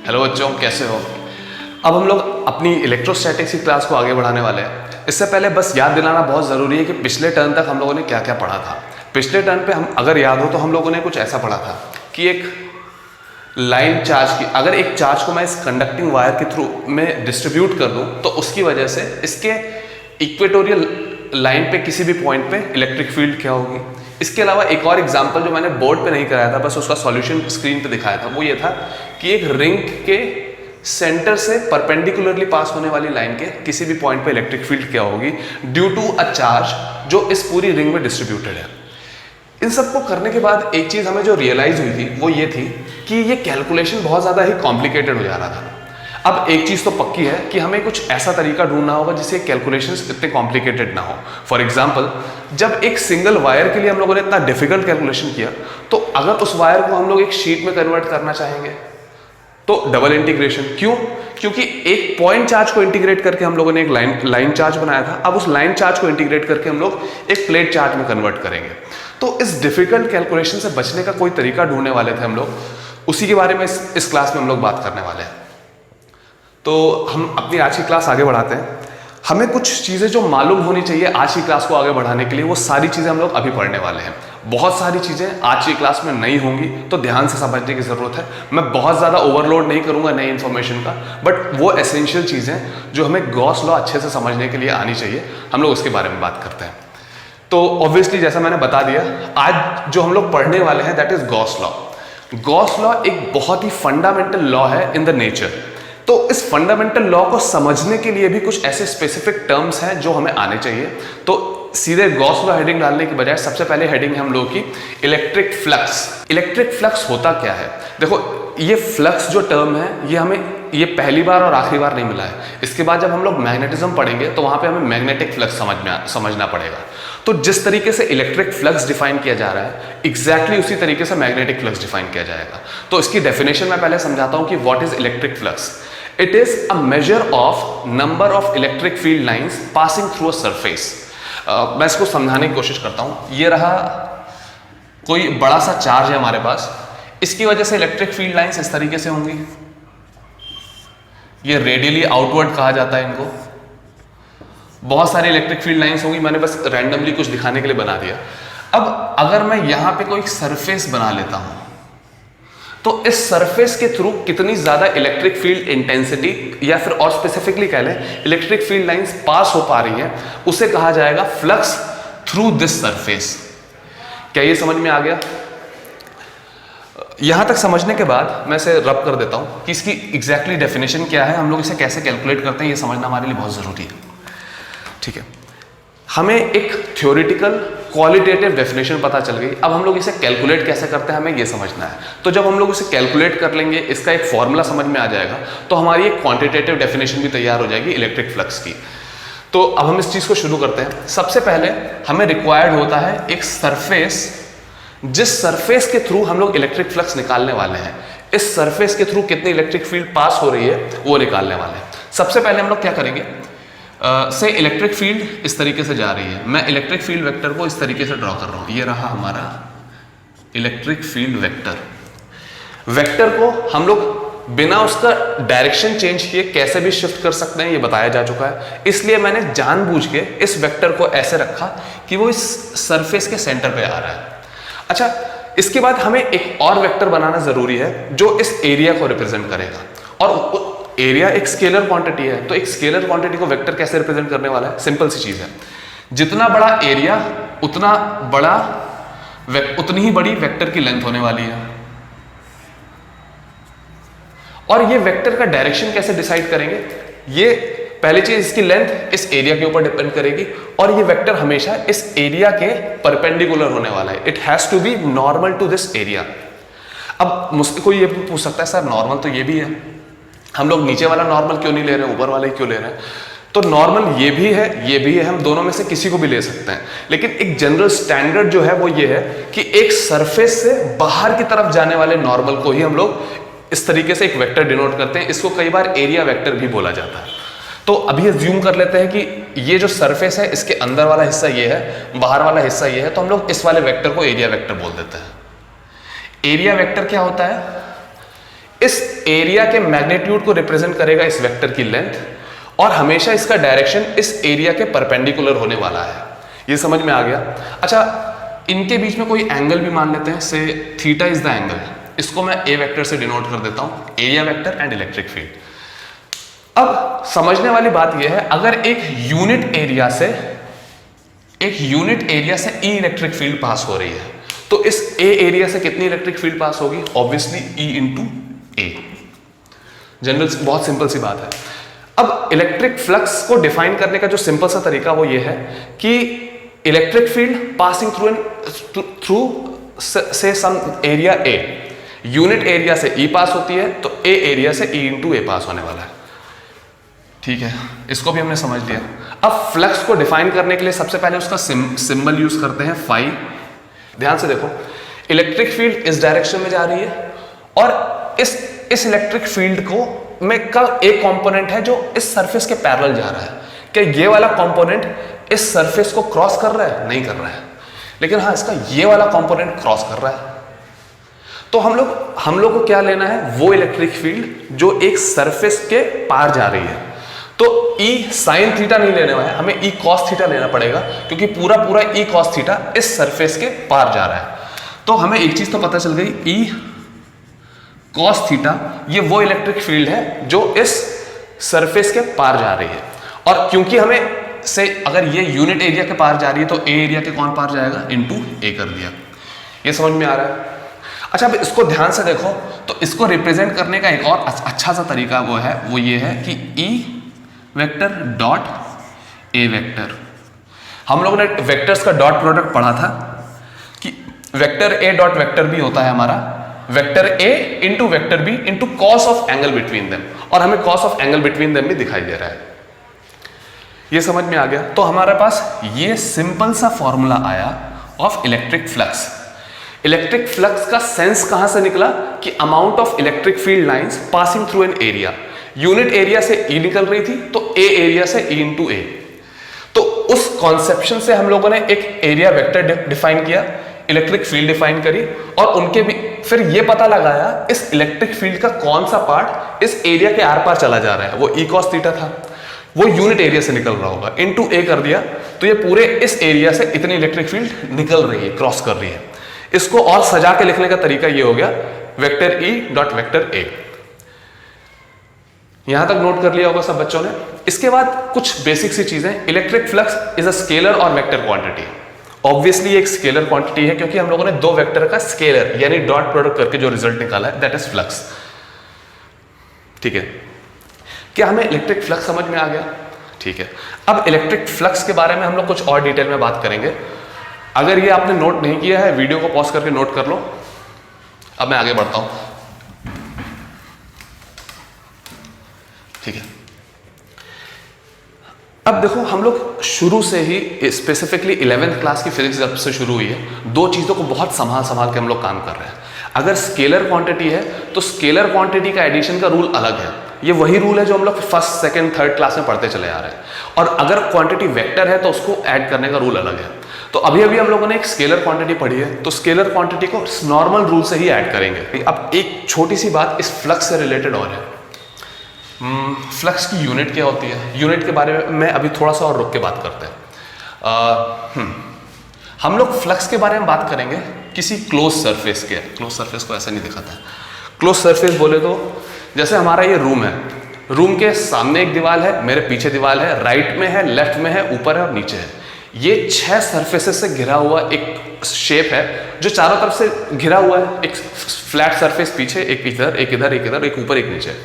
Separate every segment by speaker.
Speaker 1: Hello बच्चों, कैसे हो। अब हम लोग अपनी इलेक्ट्रोस्टैटिक्स की क्लास को आगे बढ़ाने वाले हैं। इससे पहले बस याद दिलाना बहुत ज़रूरी है कि पिछले टर्न तक हम लोगों ने क्या क्या पढ़ा था। पिछले टर्न पे हम अगर याद हो तो हम लोगों ने कुछ ऐसा पढ़ा था कि एक लाइन चार्ज की, अगर एक चार्ज को मैं इस कंडक्टिंग वायर के थ्रू में डिस्ट्रीब्यूट कर दूं तो उसकी वजह से इसके इक्वेटोरियल लाइन पे किसी भी पॉइंट पे इलेक्ट्रिक फील्ड क्या होगी। इसके अलावा एक और एग्जांपल जो मैंने बोर्ड पे नहीं कराया था, बस उसका सॉल्यूशन स्क्रीन पे दिखाया था, वो ये था कि एक रिंग के सेंटर से परपेंडिकुलरली पास होने वाली लाइन के किसी भी पॉइंट पे इलेक्ट्रिक फील्ड क्या होगी ड्यू टू अ चार्ज जो इस पूरी रिंग में डिस्ट्रीब्यूटेड है। इन सबको करने के बाद एक चीज हमें जो रियलाइज हुई थी वो ये थी कि ये कैलकुलेशन बहुत ज्यादा ही कॉम्प्लिकेटेड हो जा रहा था। अब एक चीज तो पक्की है कि हमें कुछ ऐसा तरीका ढूंढना होगा जिससे कैलकुलेशंस इतने कॉम्प्लिकेटेड ना हो। फॉर एग्जांपल, जब एक सिंगल वायर के लिए हम लोगों ने इतना डिफिकल्ट कैलकुलेशन किया, तो अगर उस वायर को हम लोग एक शीट में कन्वर्ट करना चाहेंगे तो डबल इंटीग्रेशन। क्यों? क्योंकि एक पॉइंट चार्ज को इंटीग्रेट करके हम लोगों ने एक लाइन चार्ज बनाया था। अब उस लाइन चार्ज को इंटीग्रेट करके हम लोग एक प्लेट चार्ज में कन्वर्ट करेंगे। तो इस डिफिकल्ट कैलकुलेशन से बचने का कोई तरीका ढूंढने वाले थे हम लोग, उसी के बारे में इस क्लास में हम लोग बात करने वाले हैं। तो हम अपनी आज की क्लास आगे बढ़ाते हैं। हमें कुछ चीज़ें जो मालूम होनी चाहिए आज की क्लास को आगे बढ़ाने के लिए, वो सारी चीज़ें हम लोग अभी पढ़ने वाले हैं। बहुत सारी चीज़ें आज की क्लास में नहीं होंगी, तो ध्यान से समझने की ज़रूरत है। मैं बहुत ज़्यादा ओवरलोड नहीं करूँगा नई इन्फॉर्मेशन का, बट वो एसेंशियल चीज़ें जो हमें गॉस लॉ अच्छे से समझने के लिए आनी चाहिए, हम लोग उसके बारे में बात करते हैं। तो ऑब्वियसली जैसा मैंने बता दिया, आज जो हम लोग पढ़ने वाले हैं that is Gauss law. Gauss law एक बहुत ही फंडामेंटल लॉ है इन द नेचर। तो इस फंडामेंटल लॉ को समझने के लिए भी कुछ ऐसे स्पेसिफिक टर्म्स हैं जो हमें आने चाहिए। तो सीधे गॉस लॉ हेडिंग डालने की बजाय सबसे पहले हेडिंग है हम लोगों की इलेक्ट्रिक फ्लक्स। इलेक्ट्रिक फ्लक्स होता क्या है? देखो, ये फ्लक्स जो टर्म है ये हमें ये पहली बार और आखिरी बार नहीं मिला है। इसके बाद जब हम लोग मैग्नेटिज्म पढ़ेंगे तो वहां पे हमें मैग्नेटिक फ्लक्स समझना पड़ेगा। तो जिस तरीके से इलेक्ट्रिक फ्लक्स डिफाइन किया जा रहा है, एग्जैक्टली उसी तरीके से मैग्नेटिक फ्लक्स डिफाइन किया जाएगा। तो इसकी डेफिनेशन मैं पहले समझाता हूं कि what is electric flux. It is a measure of number of electric field lines passing through a surface. मैं इसको समझाने की कोशिश करता हूं। ये रहा कोई बड़ा सा चार्ज है हमारे पास, इसकी वजह से इलेक्ट्रिक फील्ड लाइंस इस तरीके से होंगी। ये रेडियली आउटवर्ड कहा जाता है इनको। बहुत सारी इलेक्ट्रिक फील्ड लाइंस होंगी, मैंने बस रैंडमली कुछ दिखाने के लिए बना दिया। अब अगर मैं यहां पे कोई सरफेस बना लेता हूं तो इस सरफेस के थ्रू कितनी ज्यादा इलेक्ट्रिक फील्ड इंटेंसिटी, या फिर और स्पेसिफिकली कह लें इलेक्ट्रिक फील्ड लाइंस पास हो पा रही है, उसे कहा जाएगा फ्लक्स थ्रू दिस सरफेस। क्या ये समझ में आ गया? यहां तक समझने के बाद मैं इसे रब कर देता हूं कि इसकी एग्जैक्टली डेफिनेशन क्या है, हम लोग इसे कैसे कैलकुलेट करते हैं, ये समझना हमारे लिए बहुत जरूरी है। ठीक है, हमें एक थ्योरेटिकल क्वालिटेटिव डेफिनेशन पता चल गई। अब हम लोग इसे कैलकुलेट कैसे करते हैं हमें ये समझना है। तो जब हम लोग इसे कैलकुलेट कर लेंगे, इसका एक फॉर्मूला समझ में आ जाएगा, तो हमारी एक क्वांटिटेटिव डेफिनेशन भी तैयार हो जाएगी इलेक्ट्रिक फ्लक्स की। तो अब हम इस चीज को शुरू करते हैं। सबसे पहले हमें रिक्वायर्ड होता है एक सरफेस, जिस सरफेस के थ्रू हम लोग इलेक्ट्रिक फ्लक्स निकालने वाले हैं। इस सरफेस के थ्रू कितनी इलेक्ट्रिक फील्ड पास हो रही है वो निकालने वाले हैं। सबसे पहले हम लोग क्या करेंगे, से इलेक्ट्रिक फील्ड इस तरीके से जा रही है। मैं इलेक्ट्रिक फील्ड वेक्टर को इस तरीके से ड्रॉ कर रहा हूं। ये रहा हमारा इलेक्ट्रिक फील्ड वेक्टर। वेक्टर को हम लोग बिना उसका डायरेक्शन चेंज किए कैसे भी शिफ्ट कर सकते हैं, ये बताया जा चुका है। इसलिए मैंने जानबूझ के इस वेक्टर को ऐसे रखा कि वो इस सरफेस के सेंटर पे आ रहा है। अच्छा, इसके बाद हमें एक और वेक्टर बनाना जरूरी है जो इस एरिया को रिप्रेजेंट करेगा। और एरिया एक स्केलर क्वांटिटी है, तो एक स्केलर क्वांटिटी को वेक्टर कैसे रिप्रेजेंट करने वाला है? सिंपल सी चीज है, जितना बड़ा एरिया उतनी ही बड़ी वेक्टर की लेंथ होने वाली है। और ये वेक्टर का डायरेक्शन कैसे डिसाइड करेंगे? ये पहली चीज, इसकी लेंथ इस एरिया के ऊपर डिपेंड करेगी, और ये वेक्टर हमेशा इस एरिया के परपेंडिकुलर होने वाला है। It has to be normal to this area. अब मुझसे कोई ये पूछ सकता है, सर नॉर्मल तो ये भी है, हम लोग नीचे वाला नॉर्मल क्यों नहीं ले रहे हैं, ऊपर वाला ही क्यों ले रहे हैं? तो नॉर्मल ये भी है, ये भी है, हम दोनों में से किसी को भी ले सकते हैं। लेकिन एक जनरल स्टैंडर्ड जो है वो ये है कि एक सरफेस से बाहर की तरफ जाने वाले नॉर्मल को ही हम लोग इस तरीके से एक वेक्टर डिनोट करते हैं। इसको कई बार एरिया वेक्टर भी बोला जाता है। तो अभी अज्यूम कर लेते हैं कि ये जो सरफेस है इसके अंदर वाला हिस्सा ये है, बाहर वाला हिस्सा ये है, तो हम लोग इस वाले वेक्टर को एरिया वेक्टर बोल देते हैं। एरिया वेक्टर क्या होता है? इस एरिया के मैग्नीट्यूड को रिप्रेजेंट करेगा इस वेक्टर की लेंथ, और हमेशा इसका डायरेक्शन इस एरिया के परपेंडिकुलर होने वाला है। ये समझ में आ गया? अच्छा, इनके बीच में कोई एंगल भी मान लेते हैं, से थीटा इज द एंगल। इसको मैं ए वेक्टर से डिनोट कर देता हूं, area vector and electric field. अब समझने वाली बात यह है, अगर एक यूनिट एरिया से ई इलेक्ट्रिक फील्ड पास हो रही है, तो इस ए एरिया से कितनी इलेक्ट्रिक फील्ड पास होगी? ऑब्वियसली ई इंटू ए। जनरल, बहुत सिंपल सी बात है। अब इलेक्ट्रिक फ्लक्स को डिफाइन करने का जो सिंपल सा तरीका वो ये है कि इलेक्ट्रिक फील्ड पासिंग थ्रू से some area A, unit area से ई पास होती है, तो ए एरिया से ई इंटू ए पास होने वाला है। ठीक है, इसको भी हमने समझ लिया। अब फ्लक्स को डिफाइन करने के लिए सबसे पहले उसका सिंबल यूज करते हैं, फाई। ध्यान से देखो, इलेक्ट्रिक फील्ड इस डायरेक्शन में जा रही है, और इस इलेक्ट्रिक फील्ड को में का एक कंपोनेंट है जो इस सरफेस के पैरेलल जा रहा है। क्या ये वाला कंपोनेंट इस सरफेस को क्रॉस कर रहा है? नहीं कर रहा है, लेकिन हाँ, इसका ये वाला कंपोनेंट क्रॉस कर रहा है। तो हम लोग को क्या लेना है? वो इलेक्ट्रिक फील्ड जो एक सरफेस के पार जा रही है। तो E साइन थीटा नहीं लेने वाला है, हमें E cos थीटा लेना पड़ेगा, क्योंकि पूरा E cos थीटा इस सरफेस के पार जा रहा है। तो हमें एक चीज तो पता चल गई, E cos थीटा ये वो इलेक्ट्रिक फील्ड है जो इस सरफेस के पार जा रही है। और क्योंकि हमें से अगर ये यूनिट एरिया के पार जा रही है, तो ए एरिया के कौन पार जाएगा? इंटू ए कर दिया। ये समझ में आ रहा है? अच्छा, अब इसको ध्यान से देखो, तो इसको रिप्रेजेंट करने का एक और अच्छा सा तरीका वो ये है कि E vector dot A vector. हम लोगों ने वेक्टर्स का डॉट प्रोडक्ट पढ़ा था कि vector A dot vector B होता है हमारा vector A into vector B into cos of angle between them, और हमें cos of angle between them भी दिखाई दे रहा है। ये समझ में आ गया? तो हमारे पास ये सिंपल सा फॉर्मूला आया of electric flux. Electric flux का सेंस कहां से निकला कि amount of electric field lines passing through an area. Unit area से ई निकल रही थी, तो ए एरिया से ई इंटू ए। तो उस कॉन्सेप्शन से हम लोगों ने एक एरिया वेक्टर डिफाइन किया, इलेक्ट्रिक फील्ड डिफाइन करी, और उनके भी फिर ये पता लगाया इस इलेक्ट्रिक फील्ड का कौन सा पार्ट इस एरिया के आर पार चला जा रहा है। वो ई कॉस थीटा था, वो यूनिट एरिया से निकल रहा होगा, इनटू ए कर दिया, तो ये पूरे इस एरिया से इतनी इलेक्ट्रिक फील्ड निकल रही है, क्रॉस कर रही है। इसको और सजा के लिखने का तरीका ये हो गया, vector E dot vector A. यहां तक नोट कर लिया होगा सब बच्चों ने। इसके बाद कुछ बेसिक सी चीजें, electric flux is a scalar और वेक्टर क्वांटिटी। ऑब्वियसली एक स्केलर क्वांटिटी है, क्योंकि हम लोगों ने दो वेक्टर का स्केलर यानी डॉट प्रोडक्ट करके जो रिजल्ट निकाला है, दैट इज फ्लक्स। ठीक है, क्या हमें इलेक्ट्रिक फ्लक्स समझ में आ गया? ठीक है, अब इलेक्ट्रिक फ्लक्स के बारे में हम लोग कुछ और डिटेल में बात करेंगे। अगर ये आपने नोट नहीं किया है, वीडियो को पॉज करके नोट कर लो। अब मैं आगे बढ़ता हूं। ठीक है, अब देखो, हम लोग शुरू से ही स्पेसिफिकली 11th क्लास की फिजिक्स जब से शुरू हुई है, दो चीजों को बहुत संभाल के हम लोग काम कर रहे हैं। अगर स्केलर क्वांटिटी है, तो स्केलर क्वांटिटी का एडिशन का रूल अलग है। ये वही रूल है जो हम लोग फर्स्ट, सेकंड, थर्ड क्लास में पढ़ते चले आ रहे हैं। और अगर क्वांटिटी वेक्टर है, तो उसको ऐड करने का रूल अलग है। तो अभी हम लोगों ने एक स्केलर क्वांटिटी पढ़ी है, तो स्केलर क्वांटिटी को नॉर्मल रूल से ही ऐड करेंगे। अब एक छोटी सी बात इस फ्लक्स से रिलेटेड और है। फ्लक्स की यूनिट क्या होती है? यूनिट के बारे में अभी थोड़ा सा और रुक के बात करते हैं। हम लोग फ्लक्स के बारे में बात करेंगे किसी क्लोज सरफेस के। क्लोज सरफेस को ऐसे नहीं दिखाता है। क्लोज सरफेस बोले तो जैसे हमारा ये रूम है, रूम के सामने एक दीवार है, मेरे पीछे दीवार है, राइट में है, लेफ्ट में है, ऊपर है और नीचे है। ये 6 सरफेसेस से घिरा हुआ एक शेप है जो चारों तरफ से घिरा हुआ है। एक फ्लैट सरफेस पीछे, एक इधर, एक इधर, एक इधर, एक ऊपर, एक नीचे।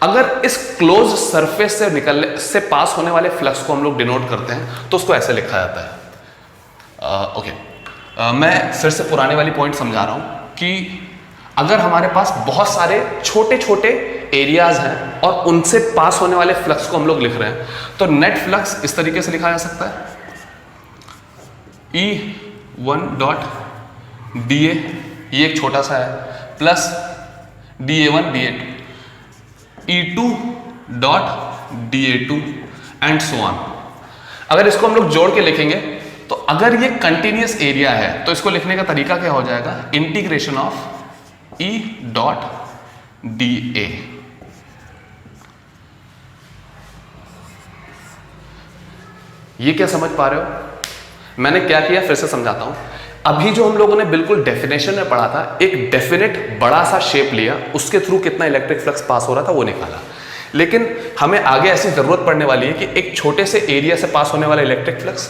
Speaker 1: अगर इस क्लोज सरफेस से निकलने से पास होने वाले फ्लक्स को हम लोग डिनोट करते हैं, तो उसको ऐसे लिखा जाता है। मैं फिर से पुराने वाली पॉइंट समझा रहा हूं कि अगर हमारे पास बहुत सारे छोटे छोटे एरियाज हैं और उनसे पास होने वाले फ्लक्स को हम लोग लिख रहे हैं, तो नेट फ्लक्स इस तरीके से लिखा जा सकता है, E1 डॉट DA, ये एक छोटा सा है, plus DA1 DA2, E2 dot DA2 and so on. अगर इसको हम लोग जोड़ के लिखेंगे, तो अगर ये कंटिन्यूअस एरिया है, तो इसको लिखने का तरीका क्या हो जाएगा? Integration of E dot DA। ये क्या समझ पा रहे हो? मैंने क्या किया फिर से समझाता हूं। अभी जो हम लोगों ने बिल्कुल डेफिनेशन में पढ़ा था, एक डेफिनेट बड़ा सा शेप लिया, उसके थ्रू कितना इलेक्ट्रिक फ्लक्स पास हो रहा था वो निकाला। लेकिन हमें आगे ऐसी जरूरत पड़ने वाली है कि एक छोटे से एरिया से पास होने वाला इलेक्ट्रिक फ्लक्स,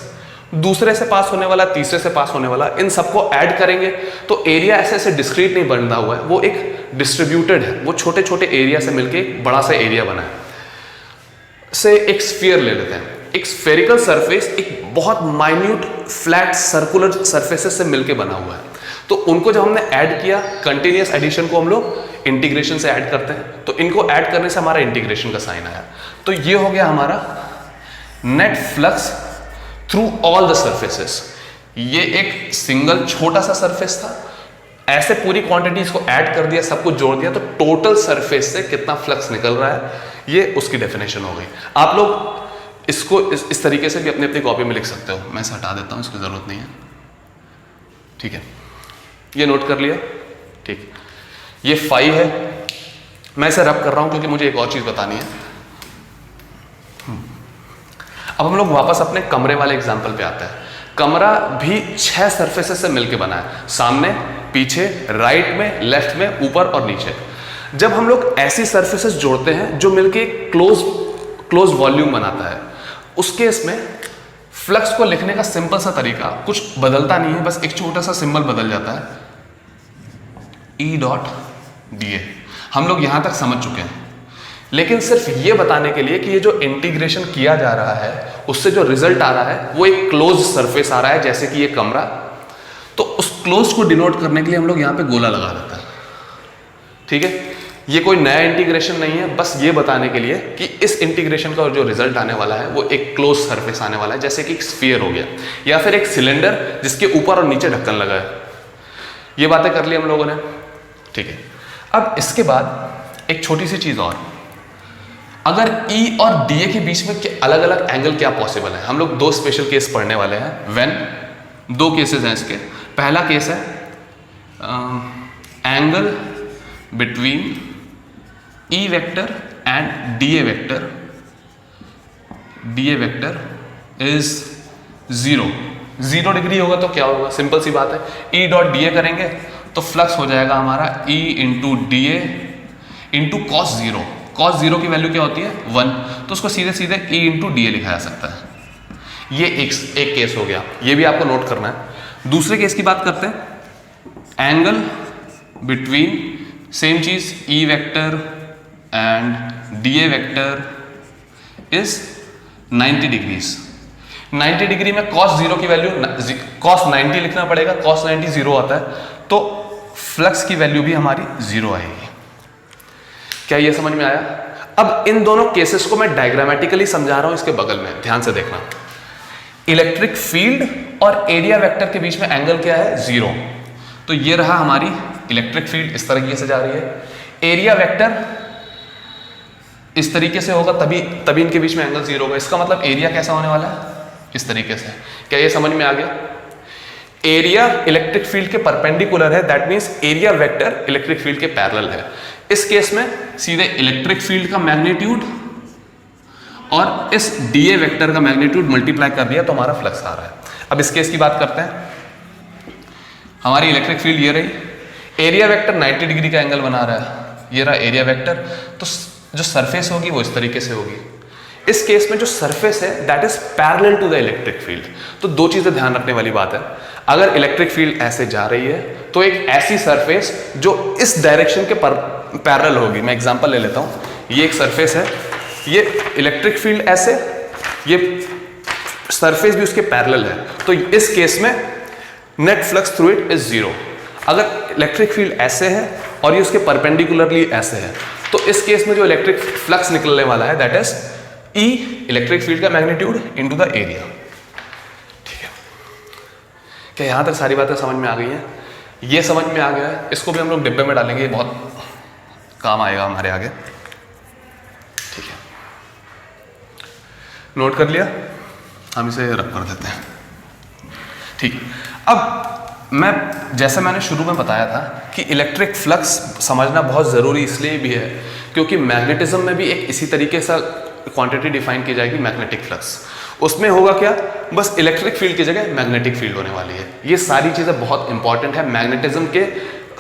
Speaker 1: दूसरे से पास होने वाला, तीसरे से पास होने वाला, इन सबको ऐड करेंगे तो एरिया ऐसे ऐसे डिस्क्रीट नहीं बनता हुआ है, वो एक डिस्ट्रीब्यूटेड है, वो छोटे छोटे एरिया से मिलकर एक बड़ा सा एरिया बना है। से एक स्फीयर ले लेते हैं, एक स्फेरिकल सरफेस एक बहुत माइन्यूट फ्लैट सर्कुलर सरफेसेस से मिलके बना हुआ है। तो उनको जब हमने ऐड किया, कंटिन्यूअस एडिशन को हम लोग इंटीग्रेशन से ऐड करते हैं, तो इनको ऐड करने से हमारा इंटीग्रेशन का साइन आया। तो ये हो गया हमारा net flux through all the surfaces. ये एक सिंगल छोटा सा सरफेस था, ऐसे पूरी क्वांटिटी इसको ऐड कर दिया, सब कुछ जोड़ दिया, तो टोटल सरफेस से कितना फ्लक्स निकल रहा है, ये उसकी डेफिनेशन हो गई। आप लोग इसको इस तरीके से भी अपनी अपनी कॉपी में लिख सकते हो। मैं इसे हटा देता हूं, इसकी जरूरत नहीं है। ठीक है, ये नोट कर लिया। ठीक, ये 5 है। मैं इसे रब कर रहा हूं क्योंकि मुझे एक और चीज बतानी है। अब हम लोग वापस अपने कमरे वाले एग्जाम्पल पे आते हैं। कमरा भी 6 सरफेसेस से मिलकर बना है, सामने, पीछे, राइट में, लेफ्ट में, ऊपर और नीचे। जब हम लोग ऐसी सरफेसेस जोड़ते हैं जो मिलके एक क्लोज वॉल्यूम बनाता है, उस केस में फ्लक्स को लिखने का सिंपल सा तरीका, कुछ बदलता नहीं है, बस एक छोटा सा सिंबल बदल जाता है, E.dA। हम लोग यहां तक समझ चुके हैं। लेकिन सिर्फ ये बताने के लिए कि ये जो इंटीग्रेशन किया जा रहा है, उससे जो रिजल्ट आ रहा है वो एक क्लोज सरफेस आ रहा है, जैसे कि ये कमरा। तो उस क्लोज को डिनोट करने के लिए हम लोग यहां पे गोला लगा देते हैं। ठीक है, ये कोई नया इंटीग्रेशन नहीं है, बस ये बताने के लिए कि इस इंटीग्रेशन का जो रिजल्ट आने वाला है वो एक क्लोज सरफेस आने वाला है, जैसे कि एक स्फीयर हो गया या फिर एक सिलेंडर जिसके ऊपर और नीचे ढक्कन लगा है। ये बातें कर ली हम लोगों ने। ठीक है, अब इसके बाद एक छोटी सी चीज और, अगर E और DA के बीच में अलग अलग एंगल क्या पॉसिबल है। हम लोग 2 स्पेशल केस पढ़ने वाले हैं। व्हेन 2 केसेस हैं इसके। पहला केस है angle between E vector and DA vector is 0 degree होगा तो क्या होगा, सिंपल सी बात है, E डॉट DA करेंगे तो फ्लक्स हो जाएगा हमारा E into DA into cos 0। cos 0 की वैल्यू क्या होती है 1, तो उसको सीधे सीधे E इंटू DA लिखा जा सकता है। ये एक केस हो गया, ये भी आपको नोट करना है। दूसरे केस की बात करते हैं, एंगल बिटवीन सेम चीज E vector and DA vector is 90 degrees. 90 degree में cos 0 की वैल्यू cos 90 लिखना पड़ेगा, cos 90 0 आता है, तो फ्लक्स की वैल्यू भी हमारी 0 आएगी। क्या ये समझ में आया? अब इन दोनों केसेस को मैं डायग्रामेटिकली समझा रहा हूं, इसके बगल में ध्यान से देखना। इलेक्ट्रिक फील्ड और एरिया वेक्टर के बीच में एंगल क्या है 0, तो ये रहा हमारी इलेक्ट्रिक फील्ड, इस तरीके से जा रही है। एरिया वेक्टर इस तरीके से होगा, तभी इनके बीच में एंगल 0 होगा। इसका मतलब एरिया कैसा होने वाला है, इस तरीके से। क्या ये समझ में आ गया? एरिया इलेक्ट्रिक फील्ड के परपेंडिकुलर है, that means area vector electric field के पैरेलल है। इस केस में सीधे इलेक्ट्रिक फील्ड का मैग्नीट्यूड और इस DA वेक्टर का मैग्नीट्यूड मल्टीप्लाई कर दिया तो हमारा फ्लक्स आ रहा है। अब इस केस की बात करते हैं। हमारी इलेक्ट्रिक फील्ड ये रही, एरिया वेक्टर 90 डिग्री का एंगल बना रहा है, ये रहा एरिया वेक्टर, तो जो सरफेस होगी वो इस तरीके से होगी। इस केस में जो सरफेस है that is parallel to the electric field. तो 2 चीजें ध्यान रखने वाली बात है, अगर इलेक्ट्रिक फील्ड ऐसे जा रही है तो एक ऐसी सरफेस जो इस डायरेक्शन के पैरेलल होगी। मैं एग्जांपल ले लेता हूं, ये एक सरफेस है, ये इलेक्ट्रिक फील्ड ऐसे, ये सरफेस भी उसके पैरेलल है, तो इस केस में net flux through it is 0। अगर इलेक्ट्रिक फील्ड ऐसे है और ये उसके परपेंडिकुलरली ऐसे है, तो इस केस में जो इलेक्ट्रिक फ्लक्स निकलने वाला है that is E electric field का मैग्नीट्यूड इनटू द एरिया। ठीक है, क्या यहां तक सारी बातें समझ में आ गई हैं? ये समझ में आ गया है, इसको भी हम लोग डिब्बे में डालेंगे, ये बहुत काम आएगा हमारे आगे। ठीक है, नोट कर लिया, हम इसे रख कर देते हैं। ठीक, अब मैं जैसे मैंने शुरू में बताया था कि इलेक्ट्रिक फ्लक्स समझना बहुत ज़रूरी इसलिए भी है क्योंकि मैग्नेटिज्म में भी एक इसी तरीके से क्वांटिटी डिफाइन की जाएगी, मैग्नेटिक फ्लक्स। उसमें होगा क्या, बस इलेक्ट्रिक फील्ड की जगह मैग्नेटिक फील्ड होने वाली है। ये सारी चीज़ें बहुत इंपॉर्टेंट है। मैग्नेटिज्म के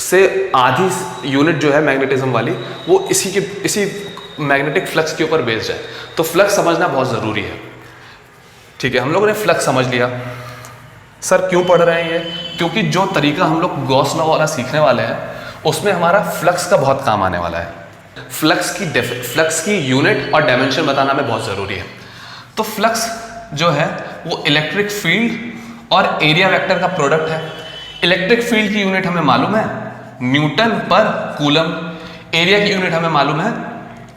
Speaker 1: से आधी यूनिट जो है मैग्नेटिज्म वाली, वो इसी मैग्नेटिक फ्लक्स के ऊपर बेस्ड है। तो फ्लक्स समझना बहुत ज़रूरी है। ठीक है, हम लोगों ने फ्लक्स समझ लिया। सर क्यों पढ़ रहे हैं ये? क्योंकि जो तरीका हम लोग गॉस लॉ वाला सीखने वाले हैं उसमें हमारा फ्लक्स का बहुत काम आने वाला है। फ्लक्स की यूनिट और डायमेंशन बताना हमें बहुत ज़रूरी है। तो फ्लक्स जो है वो इलेक्ट्रिक फील्ड और एरिया वेक्टर का प्रोडक्ट है। इलेक्ट्रिक फील्ड की यूनिट हमें मालूम है न्यूटन पर कूलम, एरिया की यूनिट हमें मालूम है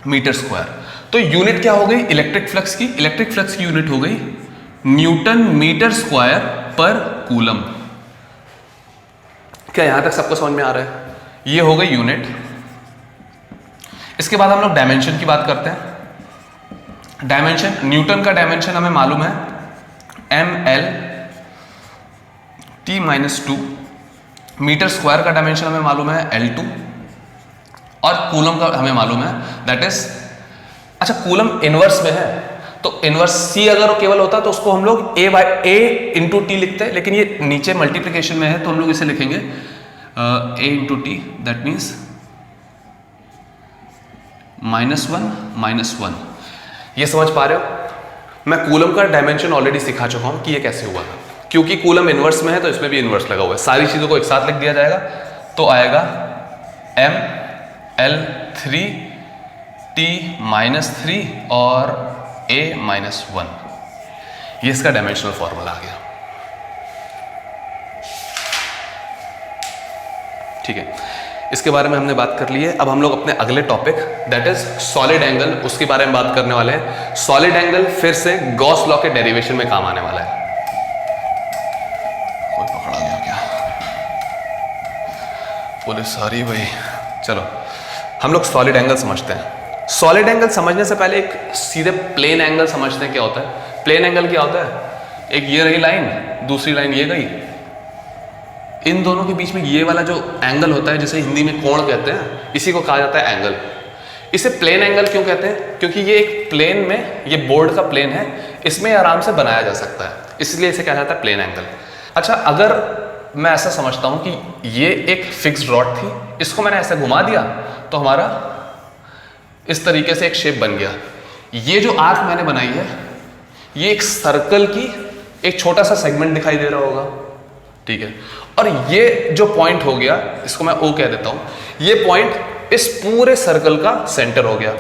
Speaker 1: मीटर स्क्वायर। तो यूनिट क्या हो गई इलेक्ट्रिक फ्लक्स की? इलेक्ट्रिक फ्लक्स की यूनिट हो गई न्यूटन मीटर स्क्वायर पर कूलम। क्या यहां तक सबको समझ में आ रहा है? ये हो गई यूनिट। इसके बाद हम लोग डायमेंशन की बात करते हैं। डायमेंशन, न्यूटन का डायमेंशन हमें मालूम है ml t-2, मीटर स्क्वायर का डायमेंशन हमें मालूम है L2 और कूलम का हमें मालूम है दैट इज, अच्छा कूलम इनवर्स में है तो इनवर्स C अगर केवल होता तो उसको हम लोग a इंटू टी लिखते हैं, लेकिन ये नीचे मल्टीप्लिकेशन में है तो हम लोग इसे लिखेंगे a into T, that means -1 ये समझ पा रहे हो? मैं कूलम का डायमेंशन ऑलरेडी सिखा चुका हूं कि ये कैसे हुआ था। क्योंकि कूलम इनवर्स में है तो इसमें भी इनवर्स लगा हुआ है। सारी चीजों को एक साथ लिख दिया जाएगा तो आएगा ml3 t-3 और a-1। ये इसका डायमेंशनल फॉर्मूला आ गया। ठीक है, इसके बारे में हमने बात कर ली है। अब हम लोग अपने अगले topic that is solid angle, उसके बारे में बात करने वाले हैं। सॉलिड एंगल फिर से गॉस लॉ के डेरिवेशन में काम आने वाला है। कोई पकड़ा गया क्या? पुलिस आ रही भाई। चलो हम लोग सॉलिड एंगल समझते हैं। सॉलिड एंगल समझने से पहले एक सीधे प्लेन एंगल समझते हैं क्या होता है। प्लेन एंगल क्या होता है? एक ये रही लाइन, दूसरी लाइन ये गई, इन दोनों के बीच में ये वाला जो एंगल होता है जिसे हिंदी में कोण कहते हैं, इसी को कहा जाता है एंगल। इसे प्लेन एंगल क्यों कहते हैं? क्योंकि ये एक प्लेन में, ये बोर्ड का प्लेन है, इसमें आराम से बनाया जा सकता है, इसलिए इसे कहा जाता है प्लेन एंगल। अच्छा, अगर मैं ऐसा समझता हूं कि ये एक फिक्स्ड रॉड थी, इसको मैंने ऐसे घुमा दिया तो हमारा इस तरीके से एक शेप बन गया। ये जो आर्क मैंने बनाई है ये एक सर्कल की एक छोटा सा सेगमेंट दिखाई दे रहा होगा, ठीक है। और ये जो पॉइंट हो गया, इसको मैं O कह देता हूं, ये पॉइंट इस पूरे सर्कल का सेंटर हो गया।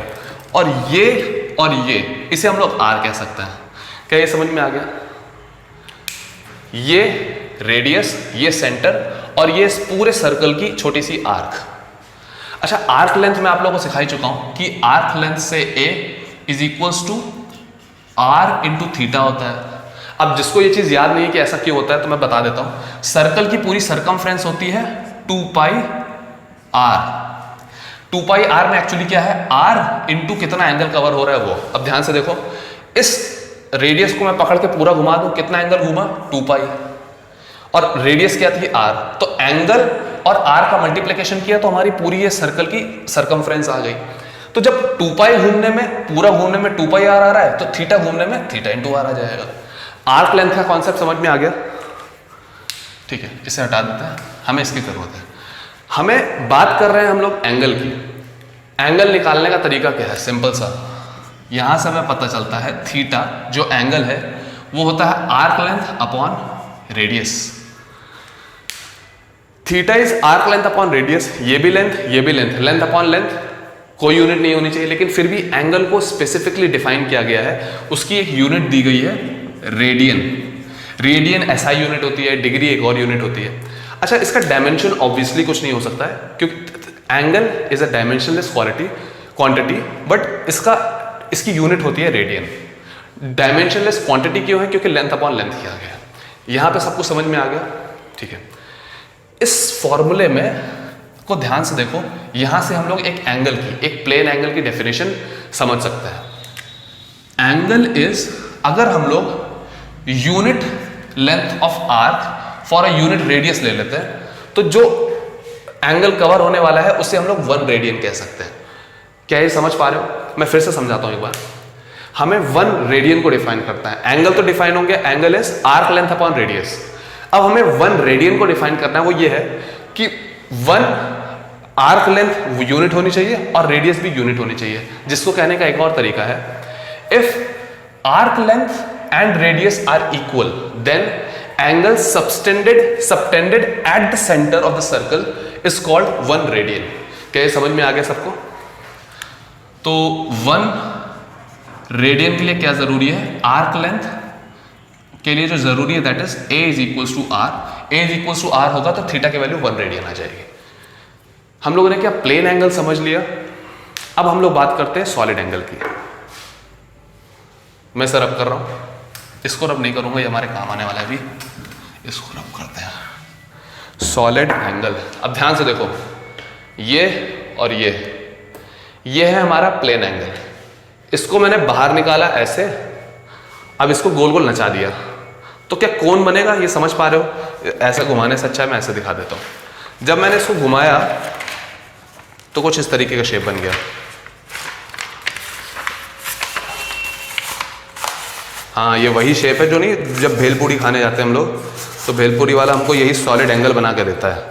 Speaker 1: और ये इसे हम लोग R कह सकते हैं। क्या ये समझ में आ गया? ये रेडियस, ये सेंटर और ये इस पूरे सर्कल की छोटी सी आर्क। अच्छा, आर्क लेंथ मैं आप लोगों को सिखा ही चुका हूं कि आर्क लेंथ से A is equals to R into theta होता है। अब जिसको ये चीज याद नहीं है कि ऐसा क्यों होता है तो मैं बता देता हूं। सर्कल की पूरी सरकमफ्रेंस होती है 2πr। 2πr में एक्चुअली क्या है? R इंटू कितना एंगल कवर हो रहा है वो। अब ध्यान से देखो, इस रेडियस को मैं पकड़ के पूरा घुमा दूं, कितना एंगल घूमा? 2π। और रेडियस क्या थी? R। तो एंगल और R का मल्टीप्लिकेशन किया तो हमारी पूरी ये सर्कल की सरकमफ्रेंस आ गई। तो जब 2π घूमने में, पूरा घूमने में 2πr आ रहा है तो थीटा घूमने में थीटा इंटू R आ जाएगा। आर्क लेंथ का कॉन्सेप्ट समझ में आ गया? ठीक है, इसे हटा देते हैं, हमें इसकी जरूरत है। हमें बात कर रहे हैं हम लोग एंगल की। एंगल निकालने का तरीका क्या है? सिंपल सा, यहां से हमें पता चलता है थीटा जो एंगल है वो होता है arc length upon radius. Theta is arc length upon radius. ये भी लेंथ, ये भी लेंथ, लेंथ अपॉन लेंथ, कोई यूनिट नहीं होनी चाहिए, लेकिन फिर भी एंगल को स्पेसिफिकली डिफाइन किया गया है। उसकी एक यूनिट दी गई है रेडियन। रेडियन SI यूनिट होती है, डिग्री एक और यूनिट होती है। अच्छा, इसका डायमेंशन ऑब्वियसली कुछ नहीं हो सकता है क्योंकि angle is a dimensionless quantity, but इसकी यूनिट होती है रेडियन। डायमेंशनलेस क्वांटिटी क्यों है? क्योंकि लेंथ अपॉन लेंथ किया गया। यहां पे सबको समझ में आ गया? ठीक है, इस फॉर्मूले में को ध्यान से देखो, यहां से हम लोग एक एंगल की, एक प्लेन एंगल की डेफिनेशन समझ सकते हैं। एंगल इज, अगर हम लोग unit length of arc for a unit radius ले लेते हैं, तो जो एंगल कवर होने वाला है उसे हम लोग 1 रेडियन कह सकते हैं। क्या ये समझ पा रहे हो? मैं फिर से समझाता हूं एक बार। हमें 1 रेडियन को डिफाइन करता है, एंगल तो डिफाइन होंगे, angle is arc length upon radius. अब हमें 1 रेडियन को डिफाइन करना है, वो ये है कि 1 आर्क लेंथ यूनिट होनी चाहिए और रेडियस भी यूनिट होनी चाहिए, जिसको कहने का एक और तरीका है, if arc length and radius R equal then angle subtended at the centre of the circle is called 1 radian. क्या ये समझ में आ गया सबको? तो 1 रेडियन के लिए क्या जरूरी है? आर्क लेंथ के लिए जो जरूरी है that is a is equals to R. A is equals to R होगा तो थीटा की वैल्यू 1 रेडियन आ जाएगी। हम लोगों ने क्या प्लेन एंगल समझ लिया। अब हम लोग बात करते हैं सॉलिड एंगल की। मैं सर रब कर रहा हूं, इसको रब नहीं करूंगा, ये हमारे काम आने वाला है अभी। इसको रब करते हैं। सॉलिड एंगल, अब ध्यान से देखो, ये और ये है हमारा प्लेन एंगल। इसको मैंने बाहर निकाला ऐसे, अब इसको गोल गोल नचा दिया, तो क्या कोण बनेगा? ये समझ पा रहे हो? ऐसा घुमाने से अच्छा है मैं ऐसे दिखा देता हूं। जब मैंने इसको घुमाया तो कुछ इस तरीके का शेप बन गया। हाँ, ये वही शेप है जो नहीं, जब भेलपूरी खाने जाते हैं हम लोग तो भेलपूरी वाला हमको यही सॉलिड एंगल बना के देता है।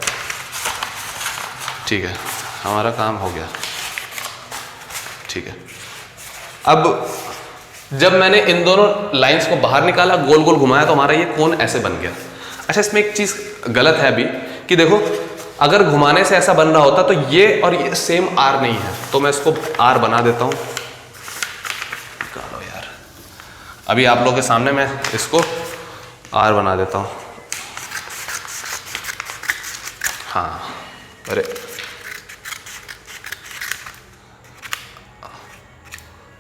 Speaker 1: ठीक है, हमारा काम हो गया। ठीक है, अब जब मैंने इन दोनों लाइंस को बाहर निकाला, गोल गोल घुमाया, तो हमारा ये कोण ऐसे बन गया। अच्छा, इसमें एक चीज गलत है अभी कि देखो, अगर घुमाने से ऐसा बन रहा होता तो ये और ये सेम आर नहीं है, तो मैं इसको आर बना देता हूं। निकालो यार, अभी आप लोगों के सामने मैं इसको आर बना देता हूं। हाँ, अरे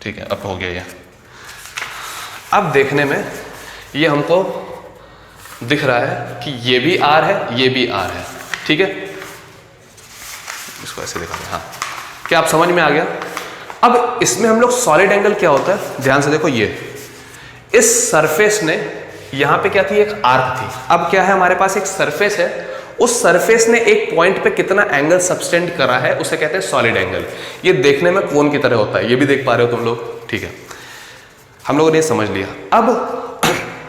Speaker 1: ठीक है, अब हो गया ये। अब देखने में ये हमको दिख रहा है कि ये भी आर है, ये भी आर है। ठीक है, इसको ऐसे दिखा दें। हाँ, क्या आप समझ में आ गया? अब इसमें हम लोग सॉलिड एंगल क्या होता है, ध्यान से देखो, ये इस सरफेस ने, यहां पे क्या थी, एक आर्क थी। अब क्या है, हमारे पास एक सरफेस है, उस सरफेस ने एक पॉइंट पे कितना एंगल सबटेंड करा है उसे कहते हैं सॉलिड एंगल। ये देखने में कोण की तरह होता है, ये भी देख पा रहे हो तुम लोग। ठीक है, हम लोगों ने समझ लिया। अब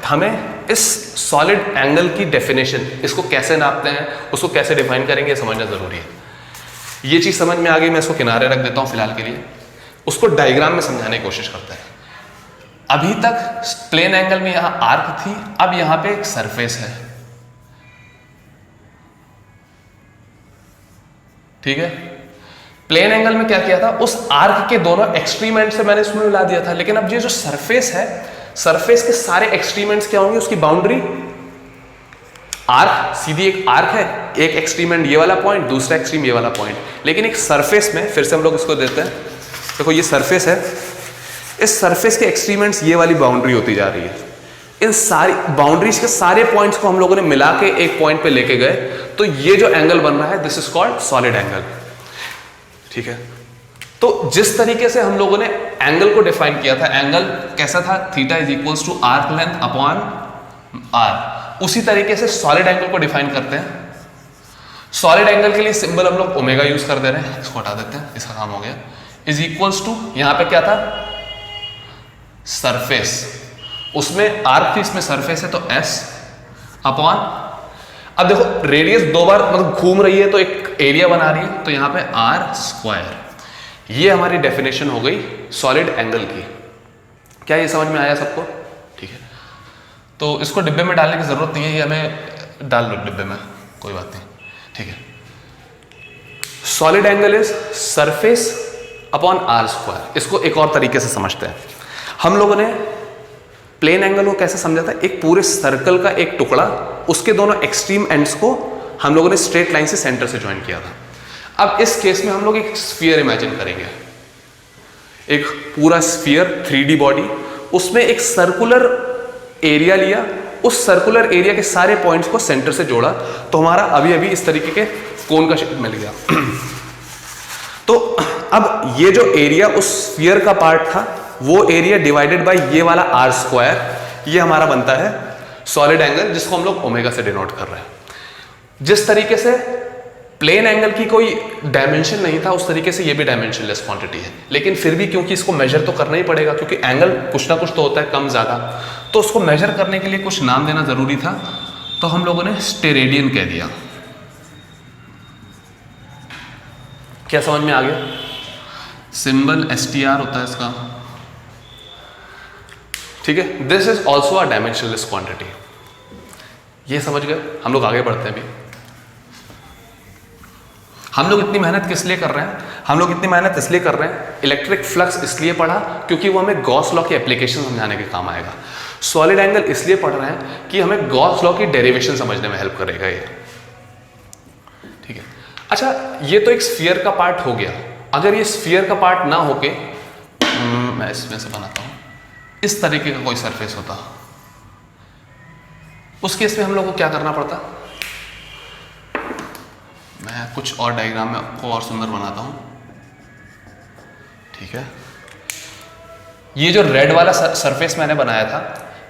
Speaker 1: हमें इस सॉलिड एंगल की डेफिनेशन, इसको कैसे नापते हैं, उसको कैसे डिफाइन करेंगे, समझना जरूरी है। ये चीज समझ में आ गई, मैं इसको किनारे रख देता हूं फिलहाल के लिए। उसको डायग्राम में समझाने की कोशिश करते हैं। अभी तक प्लेन एंगल में यहां आर्क थी, अब यहां पे एक सरफेस है। ठीक है, प्लेन एंगल में क्या किया था, उस आर्क के दोनों एक्सट्रीम एंड से मैंने इसमें मिला दिया था, लेकिन अब ये जो सरफेस है, सरफेस के सारे एक्सट्रीम एंड्स क्या होंगे, उसकी बाउंड्री आर्क, सीधी एक आर्क है, एक एक्सट्रीम एंड ये वाला पॉइंट, दूसरा एक्सट्रीम ये वाला पॉइंट। लेकिन एक सरफेस में फिर से हम लोग इसको देते हैं, देखो ये सरफेस है, इस सरफेस के एक्सट्रीम एंड्स ये वाली बाउंड्री होती जा रही है। इन सारी बाउंड्रीज के सारे पॉइंट्स को हम लोगों ने मिला के एक पॉइंट पे लेके गए, तो ये जो एंगल बन रहा है this is called solid angle. ठीक है, तो जिस तरीके से हम लोगों ने एंगल को डिफाइन किया था, एंगल कैसा था, theta is equals to arc length upon R, उसी तरीके से सॉलिड एंगल को डिफाइन करते हैं। सॉलिड एंगल के लिए सिंबल हम लोग ओमेगा यूज कर दे रहे हैं, इसको हटा देते हैं, इसका काम हो गया। इज इक्वल्स टू, यहां पे क्या था, सरफेस, उसमें आर्क थी, इसमें सरफेस है, तो एस अपॉन, अब देखो रेडियस दो बार मतलब घूम रही है तो एक एरिया बना रही है, तो यहां पे आर स्क्वायर। ये हमारी डेफिनेशन हो गई सॉलिड एंगल की। क्या ये समझ में आया सबको? ठीक है, तो इसको डिब्बे में डालने की जरूरत नहीं है, ये हमें डाल लो डिब्बे में, कोई बात नहीं। ठीक है, solid angle is surface upon R square. इसको एक और तरीके से समझते हैं। हम लोगों ने प्लेन एंगल को कैसे समझा था, एक पूरे सर्कल का एक टुकड़ा, उसके दोनों एक्सट्रीम एंड्स को हम लोगों ने स्ट्रेट लाइन से सेंटर से ज्वाइन किया था। अब इस केस में हम लोग एक स्फीयर इमेजिन करेंगे, एक पूरा स्फीयर 3D बॉडी, उसमें एक सर्कुलर एरिया लिया, उस सर्कुलर एरिया के सारे पॉइंट्स को सेंटर से जोड़ा, तो हमारा अभी अभी इस तरीके के कोन का शेप मिल गया। तो अब ये जो एरिया उस स्फीयर का पार्ट था, वो एरिया डिवाइडेड बाय ये वाला आर स्क्वायर, ये हमारा बनता है सॉलिड एंगल जिसको हम लोग ओमेगा से डिनोट कर रहे हैं। जिस तरीके से प्लेन एंगल की कोई डायमेंशन नहीं था, उस तरीके से ये भी डायमेंशनलेस क्वांटिटी है, लेकिन फिर भी क्योंकि इसको मेजर तो करना ही पड़ेगा, क्योंकि एंगल कुछ ना कुछ तो होता है कम ज़्यादा, तो उसको मेजर करने के लिए कुछ नाम देना ज़रूरी था, तो हम लोगों ने स्टेरेडियन कह दिया। क्या समझ में आ गया? सिंबल STR होता है इसका, ठीक है। This is also a dimensionless quantity. ये समझ गए? हम लोग आगे बढ़ते हैं अभी। हम लोग इतनी मेहनत किस लिए कर रहे हैं? हम लोग इतनी मेहनत इसलिए कर रहे हैं, इलेक्ट्रिक फ्लक्स इसलिए पढ़ा क्योंकि वो हमें गॉस लॉ की एप्लीकेशन समझाने के काम आएगा। सॉलिड एंगल इसलिए पढ़ रहे हैं कि हमें गॉस लॉ की डेरिवेशन समझने में हेल्प करेगा ये, ठीक है। अच्छा, ये तो एक स्फीयर का पार्ट हो गया। अगर ये स्फीयर का पार्ट ना होके मैं इसमें से बनाता हूं, इस तरीके का कोई सरफेस होता, उस केस में हम लोग को क्या करना पड़ता? मैं कुछ और डायग्राम में आपको और सुंदर बनाता हूं, ठीक है। ये जो रेड वाला सरफेस मैंने बनाया था,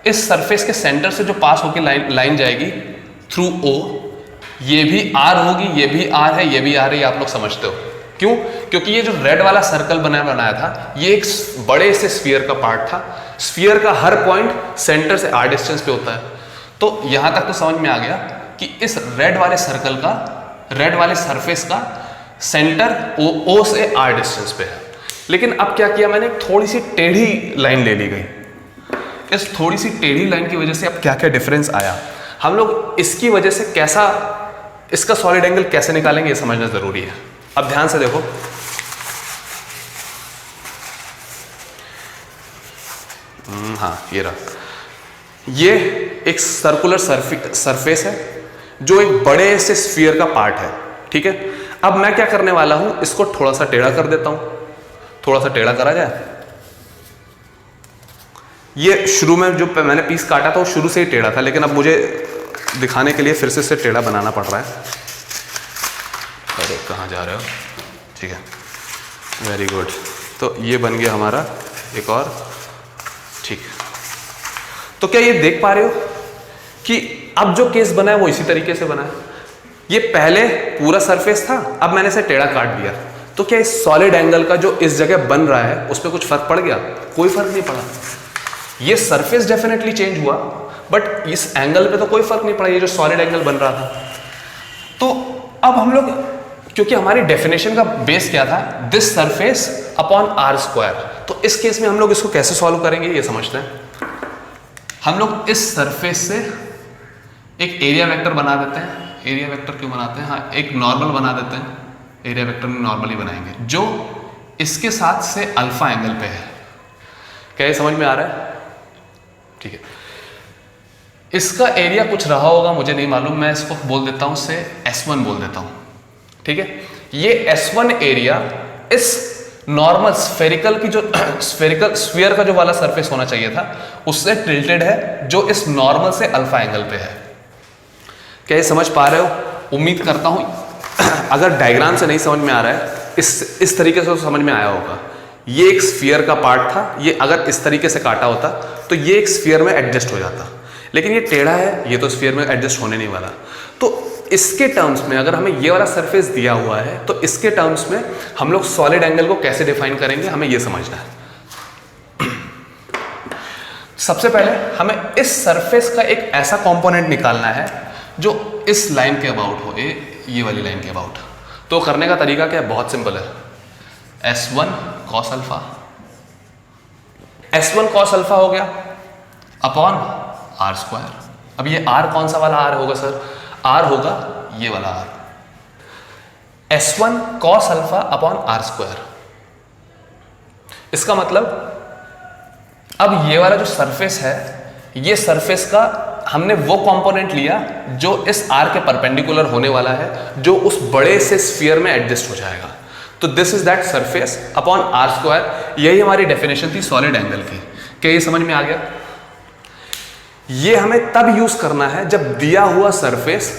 Speaker 1: इस सरफेस के सेंटर से जो पास होकर लाइन जाएगी थ्रू O, ये भी R होगी, ये भी R है, ये भी R है, ये आप लोग समझते हो। क्यों? क्योंकि ये जो रेड वाला सर्कल बनाया था, ये एक बड़े से स्फीयर का पार्ट था। स्फीयर का हर पॉइंट सेंटर से R डिस्टेंस पे होता है। तो यहां तक तो समझ में आ गया कि इस रेड वाले सर्कल का, रेड वाले सरफेस का सेंटर O से R डिस्टेंस पे है। लेकिन अब क्या किया मैंने, थोड़ी सी टेढ़ी लाइन ले ली गई। इस थोड़ी सी टेढ़ी लाइन की वजह से अब क्या क्या डिफरेंस आया, हम लोग इसकी वजह से कैसा, इसका सॉलिड एंगल कैसे निकालेंगे, ये समझना जरूरी है। अब ध्यान से देखो, हाँ ये रहा, ये एक सर्कुलर सरफेस है जो एक बड़े से स्फीयर का पार्ट है, ठीक है। अब मैं क्या करने वाला हूं, इसको थोड़ा सा टेढ़ा कर देता हूं। थोड़ा सा टेढ़ा करा जाए। ये शुरू में जो मैंने पीस काटा था वो शुरू से ही टेढ़ा था, लेकिन अब मुझे दिखाने के लिए फिर से इसे टेढ़ा बनाना पड़ रहा है। अरे कहाँ जा रहे हो? ठीक है, वेरी गुड। तो ये बन गया हमारा एक और, ठीक है। तो क्या ये देख पा रहे हो कि अब जो केस बना है वो इसी तरीके से बना है। ये पहले पूरा सरफेस था, अब मैंने इसे टेढ़ा काट दिया। तो क्या इस सॉलिड एंगल का जो इस जगह बन रहा है उस पर कुछ फर्क पड़ गया? कोई फर्क नहीं पड़ा। ये सरफेस डेफिनेटली चेंज हुआ, बट इस एंगल पे तो कोई फर्क नहीं पड़ा, ये जो सॉलिड एंगल बन रहा था। तो अब हम लोग, क्योंकि हमारी डेफिनेशन का बेस क्या था, this surface upon R square, तो इस केस में हम लोग इसको कैसे सॉल्व करेंगे ये समझते हैं। हम लोग इस सरफेस से एक एरिया वेक्टर बना देते हैं। एरिया वेक्टर क्यों बनाते हैं? हाँ, एक नॉर्मल बना देते हैं। एरिया वेक्टर में नॉर्मल ही बनाएंगे जो इसके साथ से अल्फा एंगल पे है। क्या ये समझ में आ रहा है? ठीक है। इसका एरिया कुछ रहा होगा, मुझे नहीं मालूम, मैं इसको बोल देता हूं, से S1 बोल देता हूं, ठीक है। ये S1 एरिया इस नॉर्मल स्फेरिकल की जो स्फीयर का जो वाला सरफेस होना चाहिए था उससे टिल्टेड है, जो इस नॉर्मल से अल्फा एंगल पे है। क्या ये समझ पा रहे हो? उम्मीद करता हूं अगर डायग्राम से नहीं समझ में आ रहा है, इस तरीके से तो समझ में आया होगा। ये एक स्फीयर का पार्ट था, ये अगर इस तरीके से काटा होता तो ये एक स्फीयर में एडजस्ट हो जाता, लेकिन ये टेढ़ा है, ये तो स्फीयर में एडजस्ट होने नहीं वाला। तो इसके टर्म्स में अगर हमें ये वाला सरफेस दिया हुआ है तो इसके टर्म्स में हम लोग सॉलिड एंगल को कैसे डिफाइन करेंगे, हमें ये समझना है। सबसे पहले हमें इस सरफेस का एक ऐसा कंपोनेंट निकालना है जो इस लाइन के अबाउट हो, ये वाली लाइन के अबाउट। तो करने का तरीका क्या है? बहुत सिंपल है। S1 cos alpha, S1 cos alpha हो गया अपॉन R स्क्वायर। अब ये R कौन सा वाला R होगा सर? R होगा ये वाला R। S1 cos alpha upon R square. इसका मतलब अब ये वाला जो सरफेस है, ये सरफेस का हमने वो कंपोनेंट लिया जो इस R के परपेंडिकुलर होने वाला है, जो उस बड़े से स्फीयर में एडजस्ट हो जाएगा। तो this is that surface upon R square. यही हमारी डेफिनेशन थी सॉलिड एंगल की। क्या ये समझ में आ गया? ये हमें तब यूज करना है जब दिया हुआ सरफेस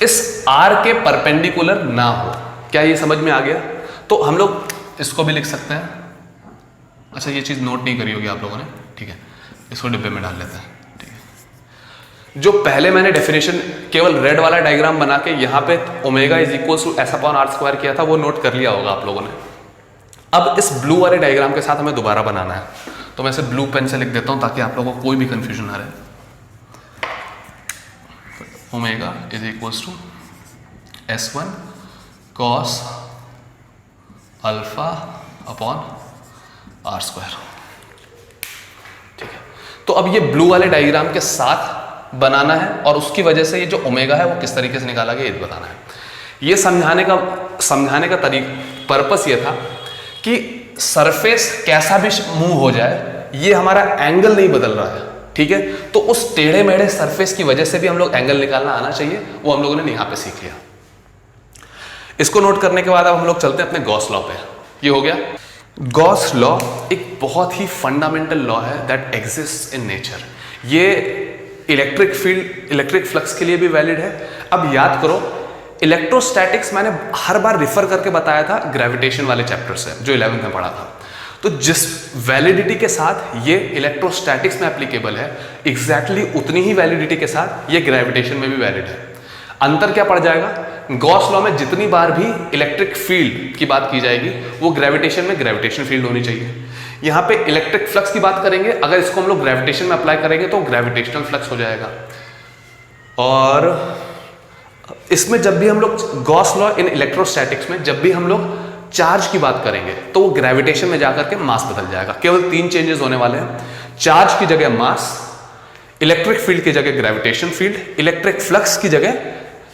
Speaker 1: इस R के परपेंडिकुलर ना हो। क्या ये समझ में आ गया? तो हम लोग इसको भी लिख सकते हैं। अच्छा, ये चीज नोट नहीं करी होगी आप लोगों ने, ठीक है, इसको डिब्बे में डाल लेते हैं, ठीक है। जो पहले मैंने डेफिनेशन केवल रेड वाला डायग्राम बना के यहाँ पे omega is equal to S upon R square किया था, वो नोट कर लिया होगा आप लोगों ने। अब इस ब्लू वाले डायग्राम के साथ हमें दोबारा बनाना है, तो मैं इसे ब्लू पेन से लिख देता हूँ ताकि आप लोगों को कोई भी कंफ्यूजन ना रहे। Omega is equal to S1 cos alpha upon R square. ठीक है, तो अब ये ब्लू वाले डायग्राम के साथ बनाना है और उसकी वजह से ये जो ओमेगा है वो किस तरीके से निकाला गया ये बताना है। ये समझाने का पर्पस ये था कि सरफेस कैसा भी मूव हो जाए, ये हमारा एंगल नहीं बदल रहा है। ठीक है, तो उस टेढ़े मेढ़े सरफेस की वजह से भी हम लोग एंगल निकालना आना चाहिए, वो हम लोगों ने यहाँ पे सीख लिया। इसको नोट करने के बाद अब हम लोग चलते हैं अपने गॉस लॉ पे। ये हो गया। गॉस लॉ एक बहुत ही फंडामेंटल लॉ है दैट एग्जिस्ट इन नेचर। ये इलेक्ट्रिक फील्ड, इलेक्ट्रिक फ्लक्स के लिए भी वैलिड है। अब याद करो, इलेक्ट्रोस्टैटिक्स मैंने हर बार रिफर करके बताया था ग्रेविटेशन वाले चैप्टर से जो 11th में पढ़ा था। तो जिस वैलिडिटी के साथ ये इलेक्ट्रोस्टैटिक्स में एप्लीकेबल है, एग्जैक्टली उतनी ही वैलिडिटी के साथ ये ग्रेविटेशन में भी वैलिड है। अंतर क्या पड़ जाएगा? गॉस लॉ में जितनी बार भी इलेक्ट्रिक फील्ड की बात की जाएगी वो ग्रेविटेशन में ग्रेविटेशन फील्ड होनी चाहिए। यहाँ पे इलेक्ट्रिक फ्लक्स की बात करेंगे, अगर इसको हम लोग ग्रेविटेशन में अप्लाई करेंगे तो ग्रेविटेशनल फ्लक्स हो जाएगा। और इसमें जब भी हम लोग गॉस लॉ इन इलेक्ट्रोस्टैटिक्स में जब भी हम लोग चार्ज की बात करेंगे तो वो ग्रेविटेशन में जाकर के मास बदल जाएगा। केवल 3 चेंजेस होने वाले हैं, चार्ज की जगह मास, इलेक्ट्रिक फील्ड की जगह ग्रेविटेशन फील्ड, इलेक्ट्रिक फ्लक्स की जगह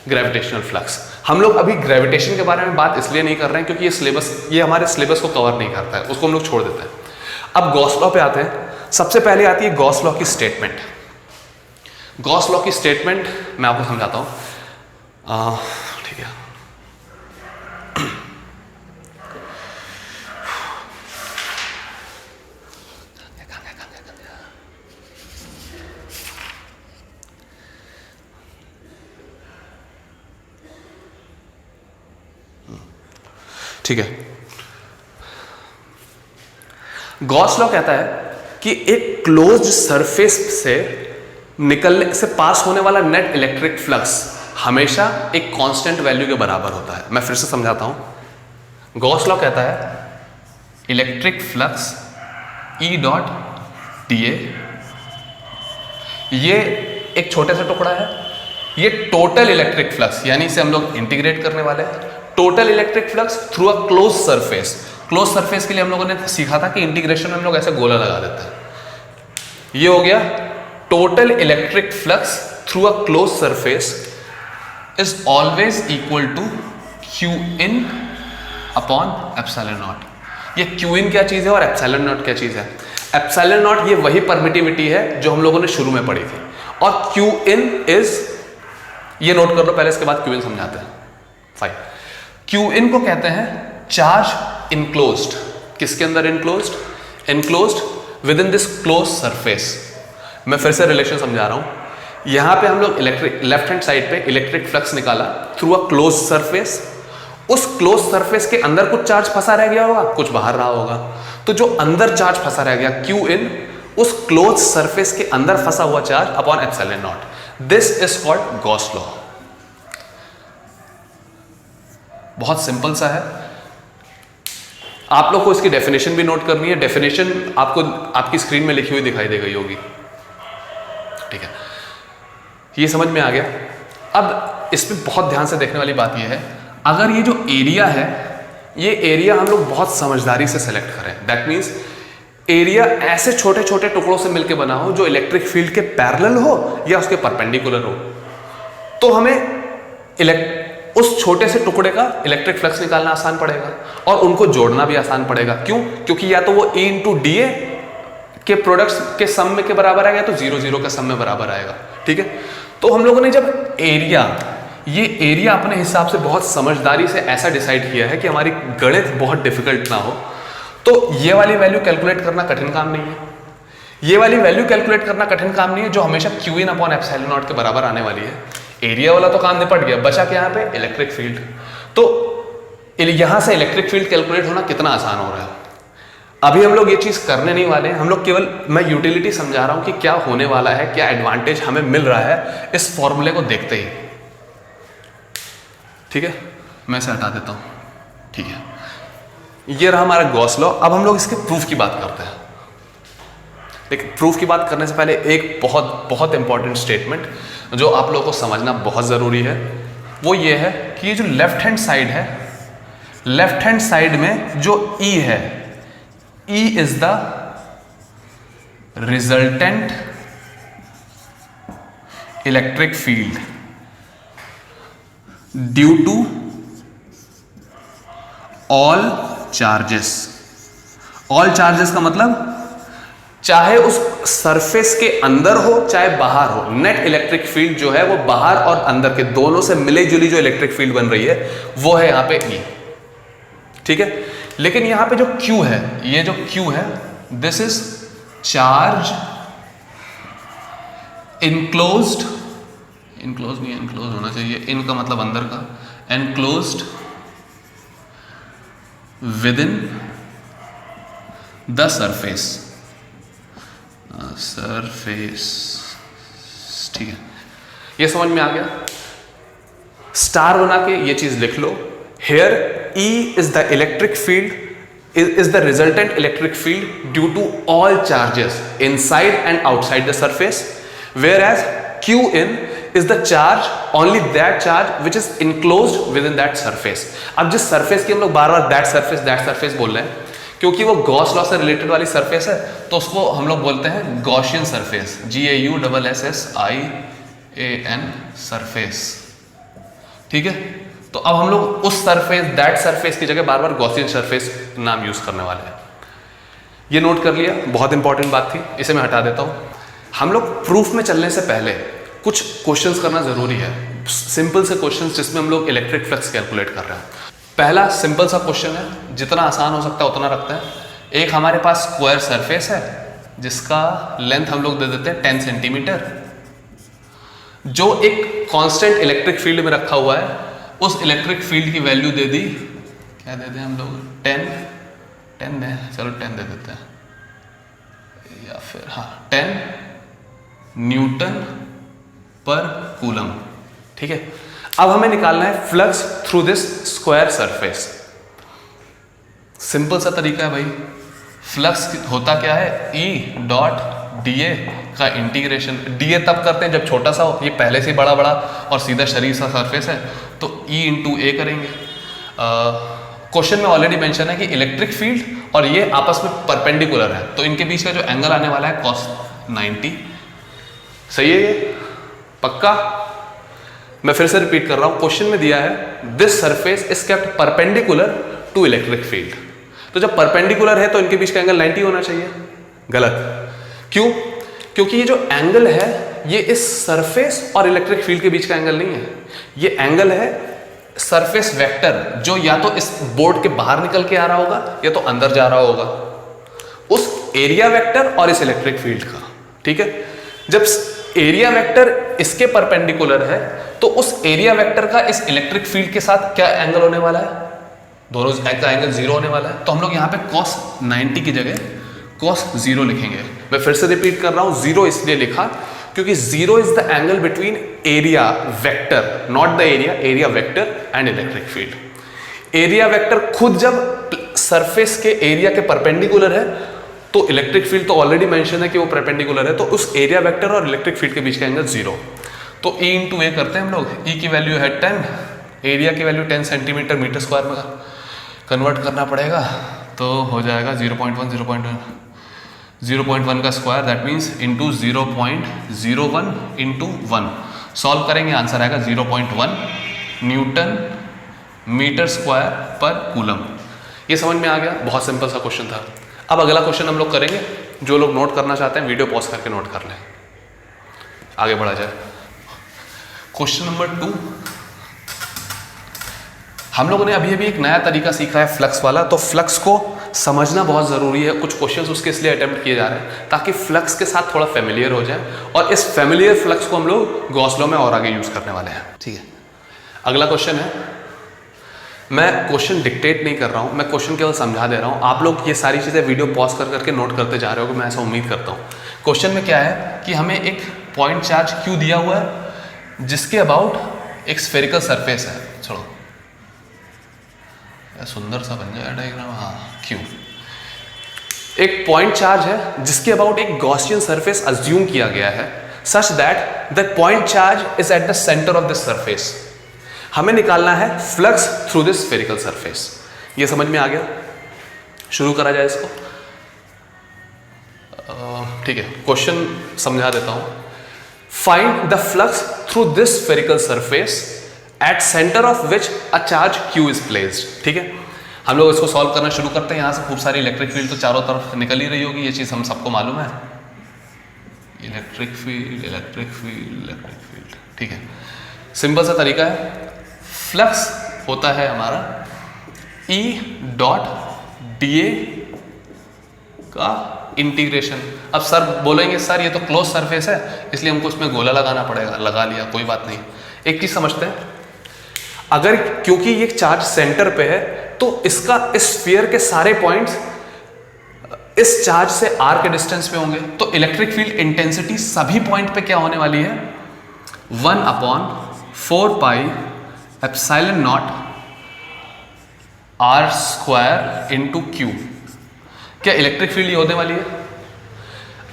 Speaker 1: ग्रेविटेशनल फ्लक्स। हम लोग अभी ग्रेविटेशन के बारे में बात इसलिए नहीं कर रहे हैं क्योंकि ये हमारे सिलेबस को कवर नहीं करता है, उसको हम लोग छोड़ देते हैं। अब गॉस लॉ पे आते हैं। सबसे पहले आती है गॉस लॉ की स्टेटमेंट। गॉस लॉ की स्टेटमेंट मैं आपको समझाता हूं। ठीक है, ठीक है। गॉस लॉ कहता है कि एक क्लोज्ड सरफेस से निकलने से पास होने वाला नेट इलेक्ट्रिक फ्लक्स हमेशा एक कांस्टेंट वैल्यू के बराबर होता है। मैं फिर से समझाता हूं। गॉस लॉ कहता है electric flux E dot dA, ये एक छोटे से टुकड़ा है, ये टोटल इलेक्ट्रिक फ्लक्स, यानी इसे हम लोग इंटीग्रेट करने वाले हैं। Total electric flux through a close surface. Close surface के लिए हम लोगों ने सीखा था कि इंटीग्रेशन में हम लोग ऐसे गोला लगा देते हैं। ये हो गया total electric flux through a close surface is always equal to Q in upon epsilon naught. ये क्यू इन क्या चीज है और एप्सिलॉन नॉट क्या चीज है? एप्सिलॉन नॉट ये वही परमिटिविटी है जो हम लोगों ने शुरू में पढ़ी थी, और क्यू इन इज, ये नोट कर लो पहले, इसके बाद क्यू इन समझाते हैं। फाइन। क्यू इन को कहते हैं चार्ज इनक्लोज्ड। किसके अंदर enclosed? Enclosed with in this close surface. मैं फिर से रिलेशन समझा रहा हूं। यहां पे हम लोग इलेक्ट्रिक लेफ्ट हैंड साइड पे इलेक्ट्रिक फ्लक्स निकाला थ्रू अ क्लोज सरफेस। उस क्लोज सरफेस के अंदर कुछ चार्ज फंसा रह गया होगा, कुछ बाहर रहा होगा। तो जो अंदर चार्ज फंसा रह गया क्यू इन, उस क्लोज सरफेस के अंदर फंसा हुआ charge upon epsilon not, this is called Gauss law. बहुत सिंपल सा है। आप लोग को इसकी डेफिनेशन भी नोट करनी है। डेफिनेशन आपको आपकी स्क्रीन में लिखी हुई दिखाई दे गई होगी। ठीक है, ये समझ में आ गया। अब इसमें बहुत ध्यान से देखने वाली बात यह है, अगर ये जो एरिया है, ये एरिया हम लोग बहुत समझदारी से सेलेक्ट करें। दैट मीन्स एरिया ऐसे छोटे छोटे टुकड़ों से मिलकर बना हो जो इलेक्ट्रिक फील्ड के पैरेलल हो या उसके परपेंडिकुलर हो, तो हमें उस छोटे से टुकड़े का इलेक्ट्रिक फ्लक्स निकालना आसान पड़ेगा और उनको जोड़ना भी आसान पड़ेगा। क्यों? क्योंकि या तो वो E इंटू DA के प्रोडक्ट्स के सम में के बराबर आएगा, तो 0 0 के सम में बराबर आएगा। ठीक है, तो हम लोगों ने जब ये एरिया अपने हिसाब से बहुत समझदारी से ऐसा डिसाइड किया है कि हमारी गणित बहुत डिफिकल्ट ना हो, तो ये वाली वैल्यू कैलकुलेट करना कठिन काम नहीं है। ये वाली वैल्यू कैलकुलेट करना कठिन काम नहीं है जो हमेशा Q in upon epsilon not के बराबर आने वाली है। एरिया वाला तो काम निपट गया, बचा क्या यहाँ पे? Electric field. तो यहां से इलेक्ट्रिक फील्ड कैलकुलेट होना कितना आसान हो रहा है। अभी हम लोग ये चीज करने नहीं वाले हैं, हम लोग केवल मैं यूटिलिटी समझा रहा हूं कि क्या होने वाला है, क्या एडवांटेज हमें मिल रहा है इस फॉर्मूले को देखते ही। ठीक है, मैं इसे हटा देता हूं। ठीक है, ये रहा हमारा गॉस लॉ। अब हम लोग इसके प्रूफ की बात करते हैं। लेकिन प्रूफ की बात करने से पहले एक बहुत बहुत इंपॉर्टेंट स्टेटमेंट जो आप लोगों को समझना बहुत ज़रूरी है, वो ये है कि ये जो लेफ्ट हैंड साइड है, लेफ्ट हैंड साइड में जो E है, E is the resultant electric field due to all charges. All charges का मतलब चाहे उस सरफेस के अंदर हो चाहे बाहर हो, नेट इलेक्ट्रिक फील्ड जो है वो बाहर और अंदर के दोनों से मिले जुली जो इलेक्ट्रिक फील्ड बन रही है वो है यहां पे E। ठीक है, लेकिन यहां पे जो Q है, ये जो Q है, this is charge enclosed, enclose नहीं, इनक्लोज होना चाहिए, इन का मतलब अंदर का, enclosed with in the surface. Surface, ठीक है, ये समझ में आ गया। स्टार बना के ये चीज लिख लो। Here E is the electric field, is the resultant electric field due to all charges inside and outside the surface, whereas Qin is the charge, only that charge which is enclosed within that surface। अब जिस surface की हम लोग बार बार that surface बोल रहे हैं क्योंकि वो गॉस लॉ से रिलेटेड वाली सरफेस है, तो उसको हम लोग बोलते हैं गॉसियन सरफेस, GAUSSIAN सरफेस। ठीक है, तो अब हम लोग उस सरफेस, दैट सरफेस की जगह बार बार गॉसियन सरफेस नाम यूज करने वाले हैं। ये नोट कर लिया, बहुत इंपॉर्टेंट बात थी, इसे मैं हटा देता हूं। हम लोग प्रूफ में चलने से पहले कुछ क्वेश्चंस करना जरूरी है, सिंपल से क्वेश्चंस जिसमें हम लोग इलेक्ट्रिक फ्लक्स कैलकुलेट कर रहे हैं। पहला सिंपल सा क्वेश्चन है, जितना आसान हो सकता है उतना रखते हैं। एक हमारे पास स्क्वायर सरफेस है जिसका लेंथ हम लोग दे देते हैं 10 सेंटीमीटर, जो एक कांस्टेंट इलेक्ट्रिक फील्ड में रखा हुआ है। उस इलेक्ट्रिक फील्ड की वैल्यू दे दी, क्या दे दें हम लोग, 10 दें, चलो 10 दे देते हैं, या फिर हाँ 10 न्यूटन पर कूलम। ठीक है, अब हमें निकालना है flux through this square surface. Simple सा तरीका है भाई, फ्लक्स होता क्या है, E डॉट dA का इंटीग्रेशन। dA तब करते हैं जब छोटा सा हो, ये पहले से बड़ा और सीधा शरीर सा सरफेस है, तो E इंटू A करेंगे। क्वेश्चन में ऑलरेडी मेंशन है कि इलेक्ट्रिक फील्ड और ये आपस में परपेंडिकुलर है, तो इनके बीच का जो एंगल आने वाला है cos 90। सही है ये पक्का? मैं फिर से रिपीट कर रहा हूं, क्वेश्चन में दिया है this surface is kept perpendicular to electric field. तो जब परपेंडिकुलर है तो इनके बीच का एंगल 90 होना चाहिए। गलत। क्यों? क्योंकि ये जो एंगल है ये इस सरफेस और इलेक्ट्रिक फील्ड के बीच का एंगल नहीं है, ये एंगल है सरफेस वेक्टर, जो या तो इस बोर्ड के बाहर निकल के आ रहा होगा या तो अंदर जा रहा होगा, उस एरिया वेक्टर और इस इलेक्ट्रिक फील्ड का। ठीक है, जब एरिया वेक्टर इसके परपेंडिकुलर है तो उस एरिया वेक्टर का इस इलेक्ट्रिक फील्ड के साथ क्या एंगल होने वाला है, दोनों का एंगल 0 होने वाला है। तो हम लोग यहाँ पे cos 90 की जगह cos 0 लिखेंगे। मैं फिर से रिपीट कर रहा हूँ, 0 इसलिए लिखा क्योंकि 0 is the angle between area vector, not the area vector and electric field. Area vector खुद जब सरफेस के एरिया के परपेंडिकुलर है तो इलेक्ट्रिक फील्ड तो ऑलरेडी मेंशन है कि वो परपेंडिकुलर है, तो उस एरिया वेक्टर और इलेक्ट्रिक फील्ड के बीच का एंगल 0। तो E इंटू A करते हैं हम लोग। E की वैल्यू है 10, एरिया की वैल्यू 10 सेंटीमीटर मीटर स्क्वायर में कन्वर्ट करना पड़ेगा, तो हो जाएगा 0.1 का square, that means into 0.01 into 1। Solve करेंगे, आंसर आएगा 0.1 न्यूटन मीटर स्क्वायर पर कूलम। ये समझ में आ गया, बहुत सिंपल सा क्वेश्चन था। अब अगला क्वेश्चन हम लोग करेंगे, जो लोग नोट करना चाहते हैं वीडियो पॉज करके नोट कर लें, आगे बढ़ा जाए। क्वेश्चन नंबर 2, हम लोगों ने अभी एक नया तरीका सीखा है फ्लक्स वाला, तो फ्लक्स को समझना बहुत ज़रूरी है। कुछ क्वेश्चंस उसके इसलिए अटेम्प्ट किए जा रहे हैं ताकि फ्लक्स के साथ थोड़ा फेमिलियर हो जाए, और इस फेमिलियर फ्लक्स को हम लोग गॉस लॉ में और आगे यूज करने वाले हैं। ठीक है, अगला क्वेश्चन है मैं क्वेश्चन डिक्टेट नहीं कर रहा हूँ, मैं क्वेश्चन केवल समझा दे रहा हूँ। आप लोग ये सारी चीज़ें वीडियो पॉज कर करके नोट करते जा रहे हो, मैं ऐसा उम्मीद करता हूँ। क्वेश्चन में क्या है कि हमें एक पॉइंट चार्ज क्यू दिया हुआ है जिसके अबाउट एक स्फेरिकल सरफेस है। छोड़ो, सुंदर सा बन जाएगा डायग्राम। हाँ, क्यू एक पॉइंट चार्ज है जिसके अबाउट एक गॉसियन सरफेस अज्यूम किया गया है such that the point charge is eight the centre of this surface. हमें निकालना है flux through this spherical surface. ये समझ में आ गया? शुरू करा जाए इसको। ठीक है, क्वेश्चन समझा देता हूं। Find the flux through this spherical surface at centre of which a charge Q is placed. ठीक है, हम लोग इसको सॉल्व करना शुरू करते हैं। यहां से खूब सारी इलेक्ट्रिक फील्ड तो चारों तरफ निकल ही रही होगी, ये चीज हम सबको मालूम है। Electric field, electric field, electric field. ठीक है, सिंपल सा तरीका है। फ्लक्स होता है हमारा E डॉट dA का इंटीग्रेशन। अब सर बोलेंगे सर ये तो क्लोज सरफेस है इसलिए हमको इसमें गोला लगाना पड़ेगा। लगा लिया, कोई बात नहीं। एक चीज समझते हैं, अगर क्योंकि ये चार्ज सेंटर पे है तो इसका इस स्फीयर के सारे पॉइंट्स इस चार्ज से r के डिस्टेंस पे होंगे, तो इलेक्ट्रिक फील्ड इंटेंसिटी सभी पॉइंट पे क्या होने वाली है? 1/4 पाई epsilon not r square into Q. क्या इलेक्ट्रिक फील्ड ये होने वाली है?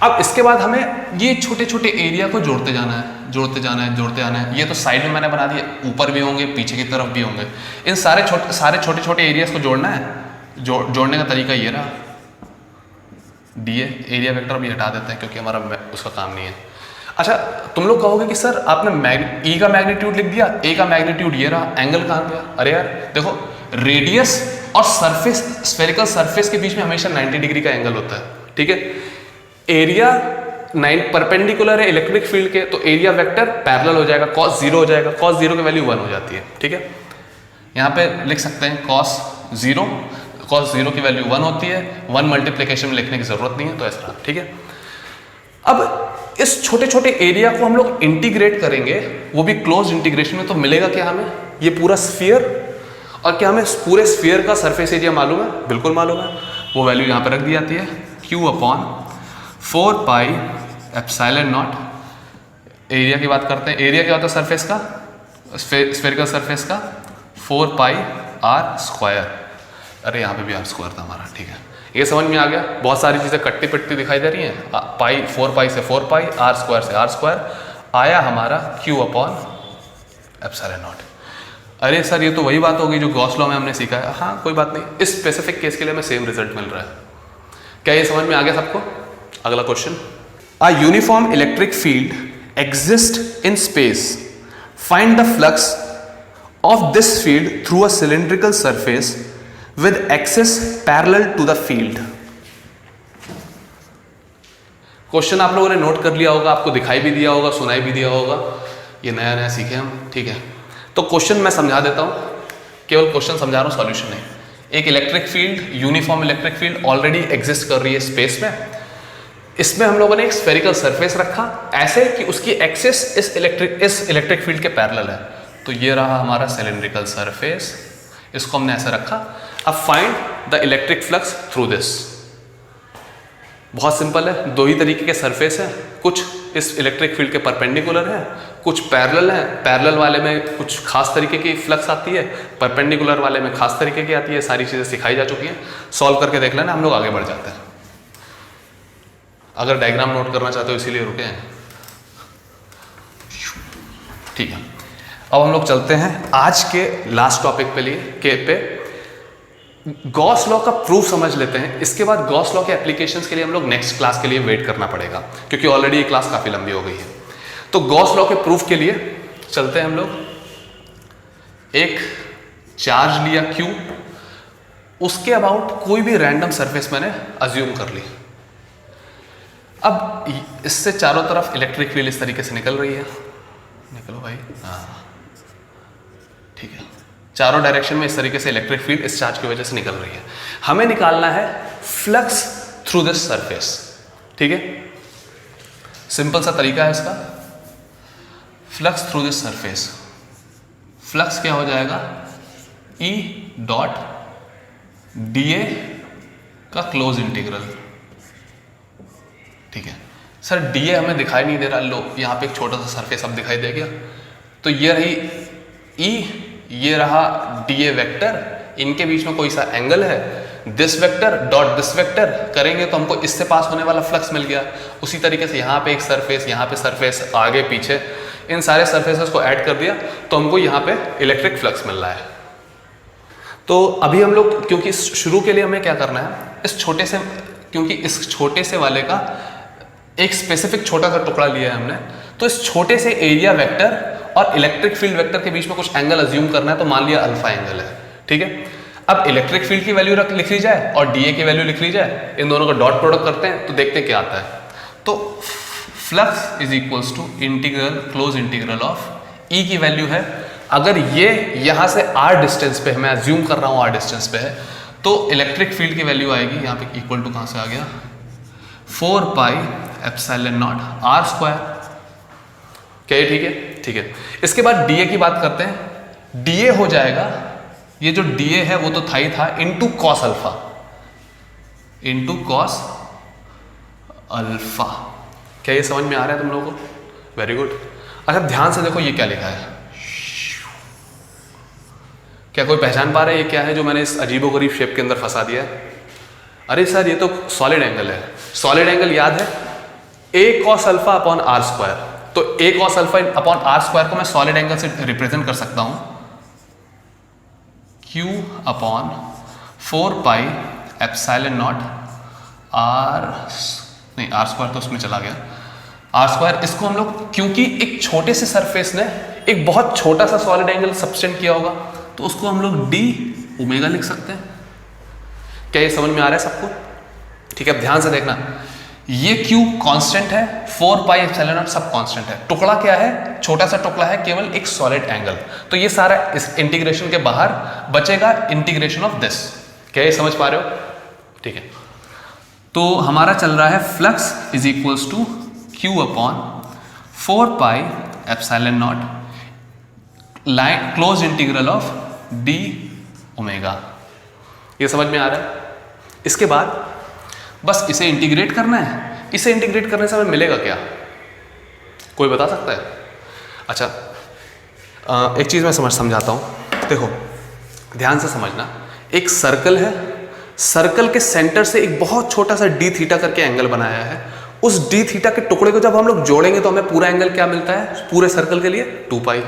Speaker 1: अब इसके बाद हमें ये छोटे छोटे एरिया को जोड़ते जाना है, जोड़ते जाना है, जोड़ते आना है। ये तो साइड में मैंने बना दिया, ऊपर भी होंगे, पीछे की तरफ भी होंगे। इन सारे छोटे छोटे एरियाज को जोड़ना है। जोड़ने का तरीका ये रहा, डीए एरिया वेक्टर भी हटा देते हैं क्योंकि हमारा उसका काम नहीं है। अच्छा, तुम लोग कहोगे कि सर आपने ई का मैग्नीट्यूड लिख दिया, ए का मैग्नीट्यूड ये रहा, एंगल कहाँ गया? अरे यार देखो, रेडियस और सरफेस, स्फेरिकल सरफेस के बीच में हमेशा 90 डिग्री का एंगल होता है। ठीक है, एरिया 9 परपेंडिकुलर है इलेक्ट्रिक फील्ड के, तो एरिया वेक्टर पैरेलल हो जाएगा, cos 0 हो जाएगा। cos 0 की वैल्यू 1 हो जाती है। ठीक है, यहाँ पे लिख सकते हैं cos 0 की वैल्यू 1 होती है। 1 मल्टीप्लिकेशन में लिखने की जरूरत नहीं है, तो ऐसा। ठीक है, अब इस छोटे छोटे एरिया को हम लोग इंटीग्रेट करेंगे, वो भी क्लोज इंटीग्रेशन में। तो मिलेगा क्या हमें? ये पूरा स्फीयर। और क्या हमें पूरे स्फीयर का सरफेस एरिया मालूम है? बिल्कुल मालूम है। वो वैल्यू यहाँ पे रख दी जाती है, Q/4 pi epsilon not. Area की बात करते हैं। एरिया क्या होता है सरफेस का, स्फेरिकल सरफेस का? 4 पाई r स्क्वायर। अरे यहाँ पे भी r स्क्वायर था हमारा। ठीक है, ये समझ में आ गया। बहुत सारी चीजें कट्टी पिट्टी दिखाई दे रही हैं। पाई 4 पाई से 4 पाई, r स्क्वायर से r स्क्वायर, आया हमारा Q/एप्सिलॉन नॉट। अरे सर ये तो वही बात होगी जो गॉस लॉ में हमने सीखा है। हाँ, कोई बात नहीं, इस स्पेसिफिक केस के लिए हमें सेम रिजल्ट मिल रहा है। क्या ये समझ में आ गया सबको? अगला question, a uniform electric field exist in space, find the flux of this field through a cylindrical surface with axis parallel to the field। Question आप लोगों ने नोट कर लिया होगा, आपको दिखाई भी दिया होगा, सुनाई भी दिया होगा। ये नया नया सीखे हम। ठीक है, तो क्वेश्चन मैं समझा देता हूं, केवल क्वेश्चन समझा रहा हूं, सॉल्यूशन नहीं। एक electric field, uniform electric field already exist कर रही है स्पेस में। इसमें हम लोगों ने एक स्फेरिकल सरफेस रखा ऐसे कि उसकी एक्सिस इस इलेक्ट्रिक फील्ड के पैरेलल है। तो ये रहा हमारा सिलिंड्रिकल सरफेस, इसको हमने ऐसे रखा। अब find the electric flux through this. बहुत सिंपल है, दो ही तरीके के सरफेस हैं। कुछ इस इलेक्ट्रिक फील्ड के परपेंडिकुलर हैं, कुछ पैरेलल हैं। पैरेलल वाले में कुछ खास तरीके की फ्लक्स आती है, परपेंडिकुलर वाले में खास तरीके की आती है। सारी चीजें सिखाई जा चुकी हैं, सॉल्व करके देख लेना, हम लोग आगे बढ़ जाते हैं। अगर डायग्राम नोट करना चाहते हो इसीलिए रुके हैं। ठीक है, अब हम लोग चलते हैं आज के लास्ट टॉपिक पे गॉस लॉ का प्रूफ समझ लेते हैं। इसके बाद गॉस लॉ के एप्लीकेशंस के लिए हम लोग नेक्स्ट क्लास के लिए वेट करना पड़ेगा क्योंकि ऑलरेडी ये क्लास काफी लंबी हो गई है। तो गॉस लॉ के प्रूफ के लिए चलते हैं हम लोग। एक चार्ज लिया Q, उसके अबाउट कोई भी रैंडम सरफेस मैंने अज्यूम कर ली। अब इससे चारों तरफ इलेक्ट्रिक फील्ड इस तरीके से निकल रही है। निकलो भाई, हाँ ठीक है। चारों डायरेक्शन में इस तरीके से इलेक्ट्रिक फील्ड इस चार्ज की वजह से निकल रही है। हमें निकालना है फ्लक्स थ्रू दिस सरफेस। ठीक है, सिंपल सा तरीका है इसका। Flux through this surface, flux क्या हो जाएगा? E डॉट डी ए का क्लोज इंटीग्रल। ठीक है सर, डी ए हमें दिखाई नहीं दे रहा, लो यहाँ पे एक छोटा सा सरफेस अब दिखाई दे गया। तो ये रही ई, ये रहा डी ए वेक्टर, इनके बीच में कोई सा एंगल है, this vector dot this vector करेंगे तो हमको इससे पास होने वाला फ्लक्स मिल गया। उसी तरीके से यहाँ पे एक सरफेस, यहाँ पे सरफेस, आगे पीछे इन सारे सरफेसेस को ऐड कर दिया तो हमको यहाँ पे इलेक्ट्रिक फ्लक्स मिल रहा है। तो अभी हम लोग, क्योंकि शुरू के लिए हमें क्या करना है, इस छोटे से, क्योंकि इस छोटे से वाले का एक स्पेसिफिक छोटा सा टुकड़ा लिया है हमने, तो इस छोटे से एरिया वेक्टर और इलेक्ट्रिक फील्ड वेक्टर के बीच में कुछ एंगल अज्यूम करना है। तो मान लिया अल्फा एंगल है। ठीक है, अब इलेक्ट्रिक फील्ड की वैल्यू लिख ली जाए और डीए की वैल्यू लिख ली जाए, इन दोनों का डॉट प्रोडक्ट करते हैं तो देखते हैं क्या आता है। तो flux is equals to integral close integral of E की वैल्यू है, अगर ये यहां से आर डिस्टेंस पे है, मैं अज्यूम कर रहा हूं आर डिस्टेंस पे है, तो इलेक्ट्रिक फील्ड की वैल्यू आएगी, यहां पे इक्वल टू कहां से आ गया, 4 pi epsilon naught R square. क्या ये ठीक है? ठीक है। इसके बाद डीए की बात करते हैं। डीए हो जाएगा, ये जो डीए है वो तो था ही था, into cos alpha, into cos alpha. क्या ये समझ में आ रहा है तुम लोगों को? Very good. अच्छा ध्यान से देखो ये क्या लिखा है, क्या कोई पहचान पा रहा है ये क्या है जो मैंने इस अजीबोगरीब शेप के अंदर फंसा दिया है? अरे सर ये तो सॉलिड एंगल है। सॉलिड एंगल याद है, A cos alpha upon R square. तो A cos alpha upon R square को मैं सॉलिड एंगल से रिप्रेजेंट कर सकता हूं, Q upon 4 pi epsilon naught R, नहीं आर स्क्वायर तो उसमें चला गया, आर स्क्वायर। इसको हम लोग, क्योंकि एक छोटे से सरफेस ने एक बहुत छोटा सा सॉलिड एंगल सब्सटेंड किया होगा, तो उसको हम लोग डी ओमेगा लिख सकते हैं। क्या ये समझ में आ रहा है सबको? ठीक है, अब ध्यान से देखना, ये Q कांस्टेंट है, 4 पाई एप्सिलॉन नॉट सब कांस्टेंट है, टुकड़ा क्या है, छोटा सा टुकड़ा है, केवल एक सॉलिड एंगल। तो ये सारा इस इंटीग्रेशन के बाहर बचेगा इंटीग्रेशन ऑफ दिस। क्या ये समझ पा रहे हो? ठीक है, तो हमारा चल रहा है flux is equals to Q upon 4 pi epsilon naught line close integral of D omega. ये समझ में आ रहा है? इसके बाद बस इसे इंटीग्रेट करना है। इसे इंटीग्रेट करने से हमें मिलेगा क्या, कोई बता सकता है? अच्छा एक चीज़ मैं समझाता हूँ। देखो ध्यान से समझना, एक सर्कल है, सर्कल के सेंटर से एक बहुत छोटा सा डी थीटा करके एंगल बनाया है। उस डी थीटा के टुकड़े को जब हम लोग जोड़ेंगे तो हमें पूरा एंगल क्या मिलता है पूरे सर्कल के लिए, 2 पाई।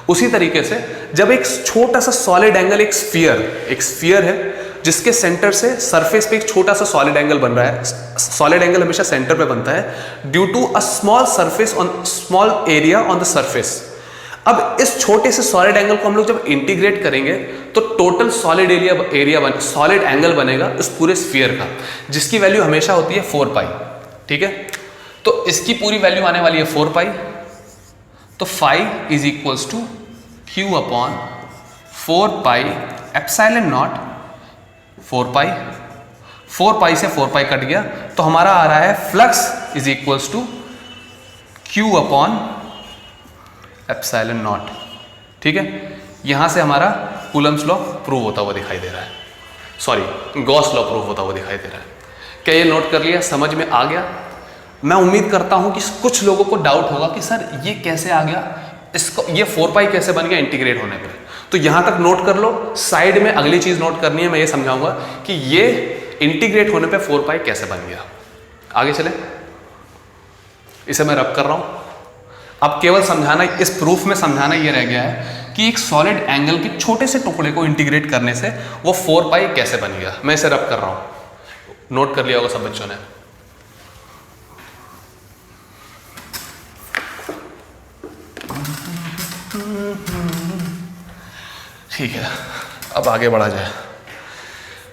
Speaker 1: उसी तरीके से जब एक छोटा सा सॉलिड एंगल, एक स्फीयर है जिसके सेंटर से सरफेस पे एक छोटा सा सॉलिड एंगल बन रहा है, सॉलिड एंगल हमेशा सेंटर पे बनता है due to a small surface on small area on the surface. अब इस छोटे से सॉलिड एंगल को हम लोग जब इंटीग्रेट करेंगे तो टोटल सॉलिड एंगल बनेगा इस पूरे स्फीयर का, जिसकी वैल्यू हमेशा होती है 4 पाई। ठीक है, तो इसकी पूरी वैल्यू आने वाली है 4 पाई। तो phi is equals to Q upon 4 pi epsilon naught 4 pi. 4 pi से 4 पाई कट गया तो हमारा आ रहा है flux is equals to Q upon epsilon naught. ठीक है, यहां से हमारा कूलम्स लॉ प्रूव होता हुआ दिखाई दे रहा है, सॉरी गॉस लॉ प्रूव होता हुआ दिखाई दे रहा है। क्या ये नोट कर लिया, समझ में आ गया? मैं उम्मीद करता हूं कि कुछ लोगों को डाउट होगा कि सर ये कैसे आ गया, इसको ये 4 पाई कैसे बन गया इंटीग्रेट होने पे। तो यहां तक नोट कर लो, साइड में अगली चीज नोट करनी है, मैं ये समझाऊंगा कि ये इंटीग्रेट होने पे 4 पाई कैसे बन गया। आगे चले, इसे मैं रब कर रहा हूं। अब केवल समझाना, इस प्रूफ में समझाना ये रह गया है कि एक सॉलिड एंगल के छोटे से टुकड़े को इंटीग्रेट करने से वो 4 पाई कैसे बन गया। मैं इसे रब कर रहा हूं, नोट कर लिया होगा सब बच्चों ने। ठीक है, अब आगे बढ़ा जाए।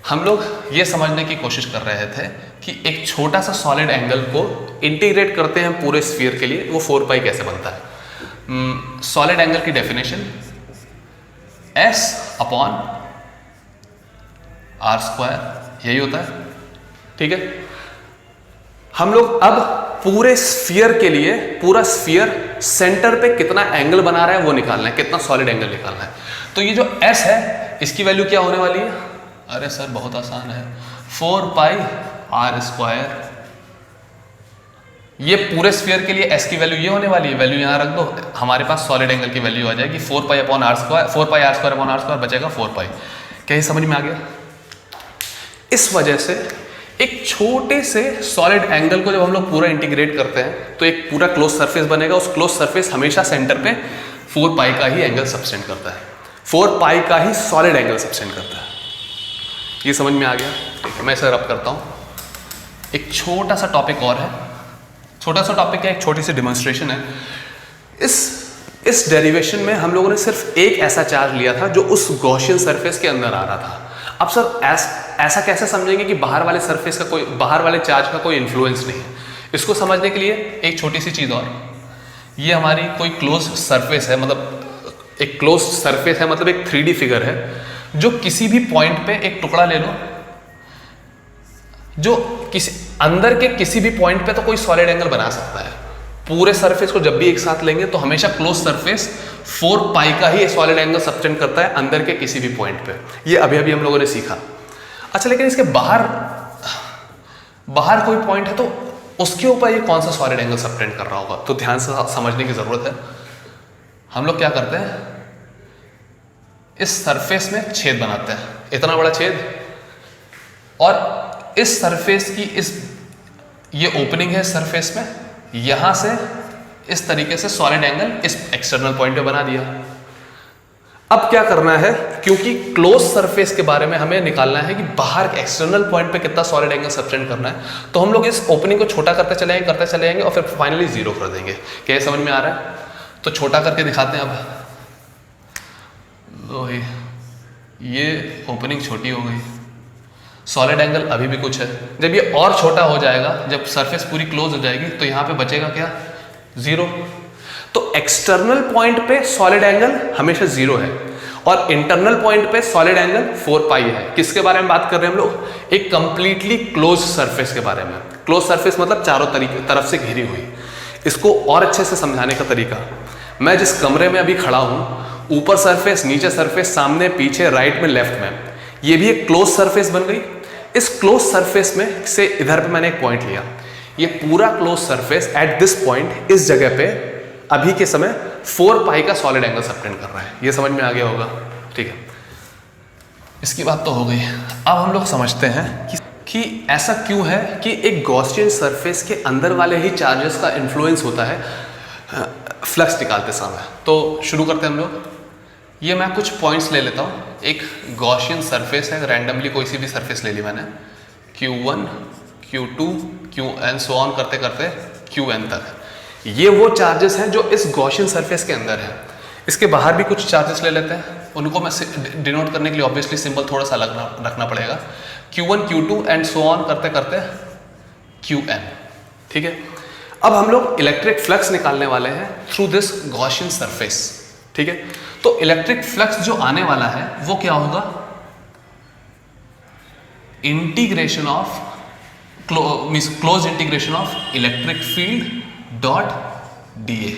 Speaker 1: हम लोग ये समझने की कोशिश कर रहे थे कि एक छोटा सा सॉलिड एंगल को इंटीग्रेट करते हैं पूरे स्फीयर के लिए, वो 4 पाई कैसे बनता है। सॉलिड एंगल की definition S upon R square, यही होता है। ठीक है, हम लोग अब पूरे स्फीयर के लिए, पूरा स्फीयर सेंटर पे कितना एंगल बना रहा है वो निकालना है, कितना सॉलिड एंगल निकालना है। तो ये जो S है, इसकी वैल्यू क्या होने वाली है? अरे सर बहुत आसान है, 4 पाई आर स्क्वायर। ये पूरे स्फीयर के लिए एस की वैल्यू ये होने वाली है, वैल्यू यहाँ रख दो, हमारे पास सॉलिड एंगल की वैल्यू आ जाएगी 4 pi upon R square, 4 pi R square upon R square बचेगा 4 पाई। क्या ये समझ में आ गया? इस वजह से एक छोटे से सॉलिड एंगल को जब हम लोग पूरा इंटीग्रेट करते हैं तो एक पूरा क्लोज सरफेस बनेगा। उस क्लोज सरफेस हमेशा सेंटर पे 4 पाई का ही एंगल सबटेंड करता है, 4 पाई का ही सॉलिड एंगल सबटेंड करता है। ये समझ में आ गया? ठीक है, मैं इसे रब करता हूँ। एक छोटा सा टॉपिक और है, छोटा सा टॉपिक है, एक छोटी सी डेमोन्स्ट्रेशन है। इस डेरिवेशन में हम लोगों ने सिर्फ एक ऐसा चार्ज लिया था जो उस गॉसियन सरफेस के अंदर आ रहा था। अब सर ऐसा कैसे समझेंगे कि बाहर वाले सरफेस का कोई, बाहर वाले चार्ज का कोई इन्फ्लुएंस नहीं है? इसको समझने के लिए एक छोटी सी चीज़ और, ये हमारी कोई क्लोज सरफेस है, मतलब एक क्लोज सरफेस है, मतलब एक 3D फिगर है जो किसी भी पॉइंट पे एक टुकड़ा ले लो, जो किसी अंदर के किसी भी पॉइंट पे तो कोई सॉलिड एंगल बना सकता है। पूरे सरफेस को जब भी एक साथ लेंगे तो हमेशा क्लोज सरफेस 4 पाई का ही सॉलिड एंगल सबटेंड करता है अंदर के किसी भी पॉइंट पे। ये अभी अभी हम लोगों ने सीखा। अच्छा, लेकिन इसके बाहर कोई पॉइंट है तो उसके ऊपर ये कौन सा सॉलिड एंगल सबटेंड कर रहा होगा? तो ध्यान से समझने की जरूरत है। हम लोग क्या करते हैं, इस सरफेस में छेद बनाते हैं, इतना बड़ा छेद, और इस सरफेस की ये ओपनिंग है सरफेस में, यहां से इस तरीके से सॉलिड एंगल इस एक्सटर्नल पॉइंट पे बना दिया। अब क्या करना है, क्योंकि क्लोज सरफेस के बारे में हमें निकालना है कि बाहर एक्सटर्नल पॉइंट पे कितना सॉलिड एंगल सबटेंड करना है, तो हम लोग इस ओपनिंग को छोटा करते चले जाएंगे और फिर फाइनली 0 कर देंगे। क्या ये समझ में आ रहा है? तो छोटा करके दिखाते हैं। अब लो, ये ओपनिंग छोटी हो गई, सॉलिड एंगल अभी भी कुछ है। जब ये और छोटा हो जाएगा, जब सरफेस पूरी क्लोज हो जाएगी, तो यहाँ पे बचेगा क्या? 0। तो एक्सटर्नल पॉइंट पे सॉलिड एंगल हमेशा 0 है और इंटरनल पॉइंट पे सॉलिड एंगल 4 पाई है। किसके बारे में बात कर रहे हैं हम लोग? एक कंप्लीटली क्लोज सरफेस के बारे में। क्लोज सरफेस मतलब चारों तरफ से घिरी हुई। इसको और अच्छे से समझाने का तरीका, मैं जिस कमरे में अभी खड़ा हूँ, ऊपर सरफेस, नीचे सरफेस, सामने पीछे, राइट में, लेफ्ट में, ये भी एक क्लोज सरफेस बन गई। इस क्लोज सरफेस में से इधर पे मैंने एक पॉइंट लिया, ये पूरा close surface at this point, इस जगह पे अभी के समय 4 पाई का सॉलिड एंगल सबटेंड कर रहा है। ये समझ में आ गया होगा? ठीक है, इसकी बात तो हो गई। अब हम लोग समझते हैं कि ऐसा क्यों है कि एक गॉसियन सरफेस के अंदर वाले ही चार्जेस का इन्फ्लुएंस होता है फ्लक्स निकालते समय। तो शुरू करते हैं हम लोग। ये मैं कुछ पॉइंट्स ले लेता हूँ। एक गॉसियन सरफेस है, रैंडमली कोई सी भी सरफेस ले ली मैंने, Q1, Q2, Qn so on करते करते Qn तक। ये वो चार्जेस हैं जो इस गॉसियन सरफेस के अंदर है। इसके बाहर भी कुछ चार्जेस ले लेते हैं, उनको मैं डिनोट करने के लिए ऑब्वियसली सिंबल थोड़ा सा अलग रखना पड़ेगा। Q1, Q2 and so on करते करते Qn। ठीक है, अब हम लोग इलेक्ट्रिक फ्लक्स निकालने वाले हैं थ्रू दिस गॉसियन सरफेस। ठीक है, तो इलेक्ट्रिक फ्लक्स जो आने वाला है वो क्या होगा? Integration of close integration of electric field dot dA।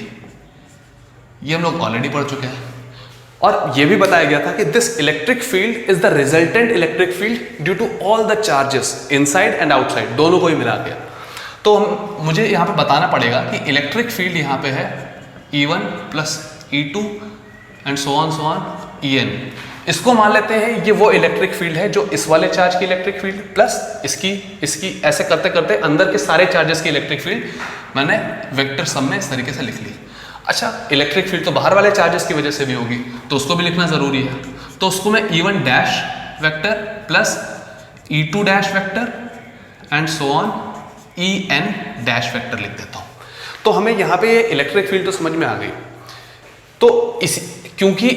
Speaker 1: ये हम लोग ऑलरेडी पढ़ चुके हैं और ये भी बताया गया था कि this electric field is the resultant electric field due to all the charges inside and outside, दोनों को ही मिला के। तो मुझे यहाँ पे बताना पड़ेगा कि इलेक्ट्रिक फील्ड यहाँ पे है E1 plus E2 and so on En। इसको मान लेते हैं ये वो इलेक्ट्रिक फील्ड है जो इस वाले चार्ज की इलेक्ट्रिक फील्ड प्लस इसकी ऐसे करते करते अंदर के सारे चार्जेस की इलेक्ट्रिक फील्ड मैंने वेक्टर सम में इस तरीके से लिख ली। अच्छा, इलेक्ट्रिक फील्ड तो बाहर वाले चार्जेस की वजह से भी होगी, तो उसको भी लिखना जरूरी है। तो उसको मैं E1 dash vector plus E2 dash vector and so on En dash vector लिख देता हूँ। तो हमें यहाँ पे ये इलेक्ट्रिक फील्ड तो समझ में आ गई। तो क्योंकि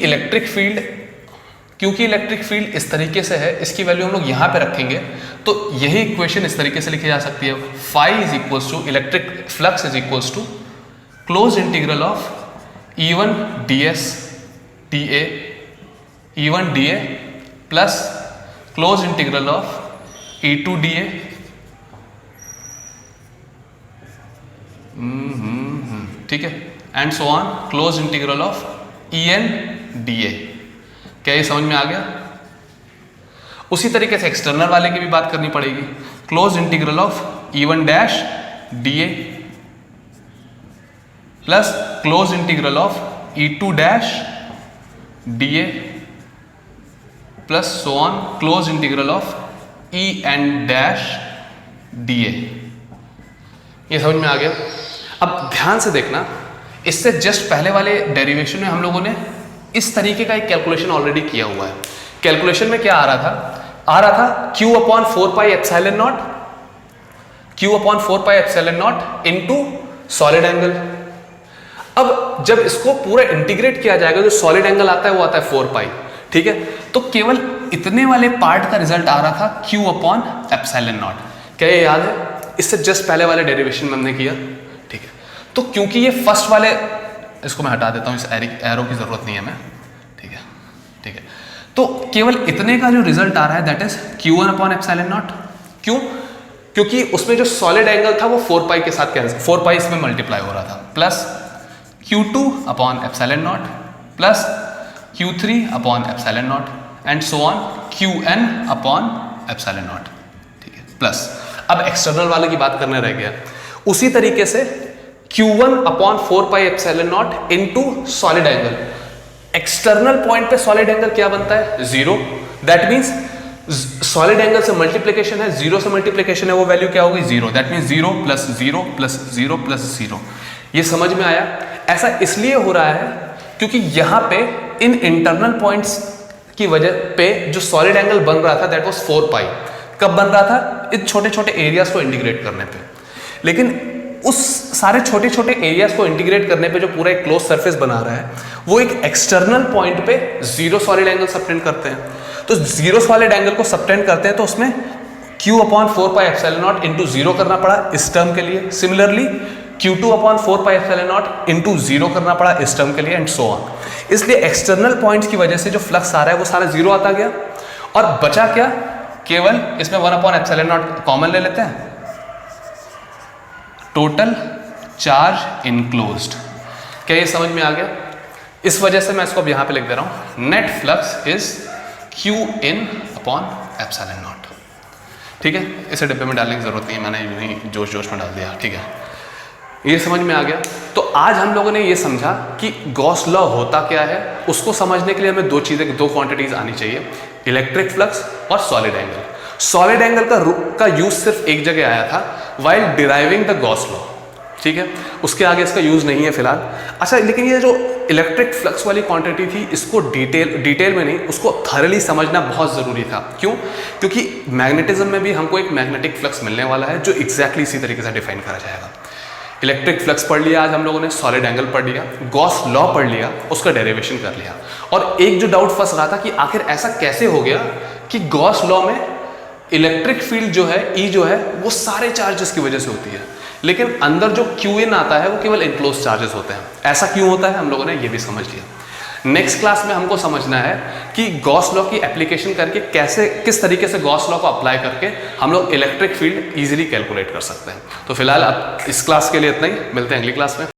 Speaker 1: इलेक्ट्रिक फील्ड इस तरीके से है, इसकी वैल्यू हम लोग यहाँ पे रखेंगे, तो यही इक्वेशन इस तरीके से लिखी जा सकती है। Phi is equals to electric flux is equals to close integral of E1 ds dA E1 dA plus close integral of E2 dA ठीक है, and so on close integral of En dA। क्या ये समझ में आ गया? उसी तरीके से एक्सटर्नल वाले की भी बात करनी पड़ेगी। Close integral of E1 dash dA plus close integral of E2 dash dA plus so on close integral of En dash dA। ये समझ में आ गया। अब ध्यान से देखना, इससे जस्ट पहले वाले डेरिवेशन में हम लोगों ने इस तरीके का एक कैलकुलेशन ऑलरेडी किया हुआ है। कैलकुलेशन में क्या आ रहा था? Q upon 4 pi epsilon not, Q upon 4 pi epsilon not into solid angle. अब जब इसको पूरा इंटीग्रेट किया जाएगा, जो सॉलिड एंगल आता है वो आता है 4 पाई, ठीक है। तो केवल इतने वाले पार्ट का रिजल्ट आ रहा था Q अपॉन एप्सिलॉन नॉट। क्या ये याद है? इससे जस्ट पहले वाले डेरिवेशन में हमने किया, ठीक है। तो क्योंकि ये फर्स्ट वाले, इसको मैं हटा देता हूं, इस एरो की जरूरत नहीं है मैं, ठीक है, ठीक है। तो केवल इतने का जो रिजल्ट आ रहा है that is Q1 upon epsilon not. क्यों? क्योंकि उसमें जो सॉलिड एंगल था वो 4 पाई के साथ कैंसिल, 4 पाई इसमें मल्टीप्लाई हो रहा था, plus Q2 upon epsilon not plus Q3 upon epsilon not and so on Qn upon epsilon naught, ठीक है, प्लस। अब एक्सटर्नल वाले की बात करने रह गया। उसी तरीके से Q1 upon 4 pi epsilon not into solid angle. External point पे सॉलिड एंगल क्या बनता है? 0। दैट मींस सॉलिड एंगल से मल्टीप्लिकेशन है, 0 से मल्टीप्लिकेशन है, वो वैल्यू क्या होगी? 0। That means 0 plus 0 plus 0 plus 0। ये समझ में आया? ऐसा इसलिए हो रहा है क्योंकि यहां पे इन इंटरनल पॉइंट्स की वजह पे जो सॉलिड एंगल बन रहा था दैट वाज 4 पाई। कब बन रहा था? इन छोटे छोटे एरियाज को इंटीग्रेट करने पे। लेकिन उस सारे छोटे छोटे एरियाज को इंटीग्रेट करने पे जो पूरा एक क्लोज सरफेस बना रहा है, वो एक एक्सटर्नल पॉइंट पे 0 सॉलिड एंगल सबटेंड करते हैं। तो 0 सॉलिड एंगल को सबटेंड करते हैं तो उसमें Q upon 4 pi epsilon not into 0 करना पड़ा इस टर्म के लिए। Similarly Q2 upon 4 pi epsilon not into 0 करना पड़ा इस टर्म के लिए एंड सो ऑन। इसलिए एक्सटर्नल पॉइंट्स की वजह से जो फ्लक्स आ रहा है वो सारा 0 आता गया और बचा क्या? केवल इसमें 1 अपॉन एप्सिलॉन नॉट कॉमन ले लेते हैं, टोटल चार्ज इनक्लोज्ड। क्या ये समझ में आ गया? इस वजह से मैं इसको अब यहां पे लिख दे रहा हूं, net flux is Q in upon epsilon naught, ठीक है। इसे डिब्बे में डालने की जरूरत नहीं है, मैंने यूं ही जोश जोश में डाल दिया, ठीक है। ये समझ में आ गया। तो आज हम लोगों ने ये समझा कि गॉस लॉ होता क्या है। उसको समझने के लिए हमें दो क्वांटिटीज आनी चाहिए, इलेक्ट्रिक फ्लक्स और सॉलिड एंगल। सॉलिड एंगल का यूज सिर्फ एक जगह आया था, while deriving the Gauss law, ठीक है। उसके आगे इसका यूज नहीं है फिलहाल। अच्छा, लेकिन ये जो इलेक्ट्रिक फ्लक्स वाली क्वांटिटी थी, इसको डिटेल में नहीं, उसको थरली समझना बहुत जरूरी था। क्यों? क्योंकि मैग्नेटिज्म में भी हमको एक मैग्नेटिक फ्लक्स मिलने वाला है जो एग्जैक्टली इसी तरीके से डिफाइन करा जाएगा। इलेक्ट्रिक फ्लक्स पढ़ लिया आज हम लोगों ने, सॉलिड एंगल पढ़ लिया, गॉस लॉ पढ़ लिया, उसका डेरिवेशन कर लिया। और एक जो डाउट फंस रहा था कि आखिर ऐसा कैसे हो गया कि गॉस लॉ में इलेक्ट्रिक फील्ड जो है, E जो है, वो सारे चार्जेस की वजह से होती है, लेकिन अंदर जो Qn आता है वो केवल इनक्लोज चार्जेस होते हैं। ऐसा क्यों होता है? हम लोगों ने ये भी समझ लिया। नेक्स्ट क्लास में हमको समझना है कि गॉस लॉ की एप्लीकेशन करके कैसे, किस तरीके से गॉस लॉ को अप्लाई करके हम लोग इलेक्ट्रिक फील्ड इजीली कैलकुलेट कर सकते हैं। तो फिलहाल अब इस क्लास के लिए इतना ही, मिलते हैं अगली क्लास में।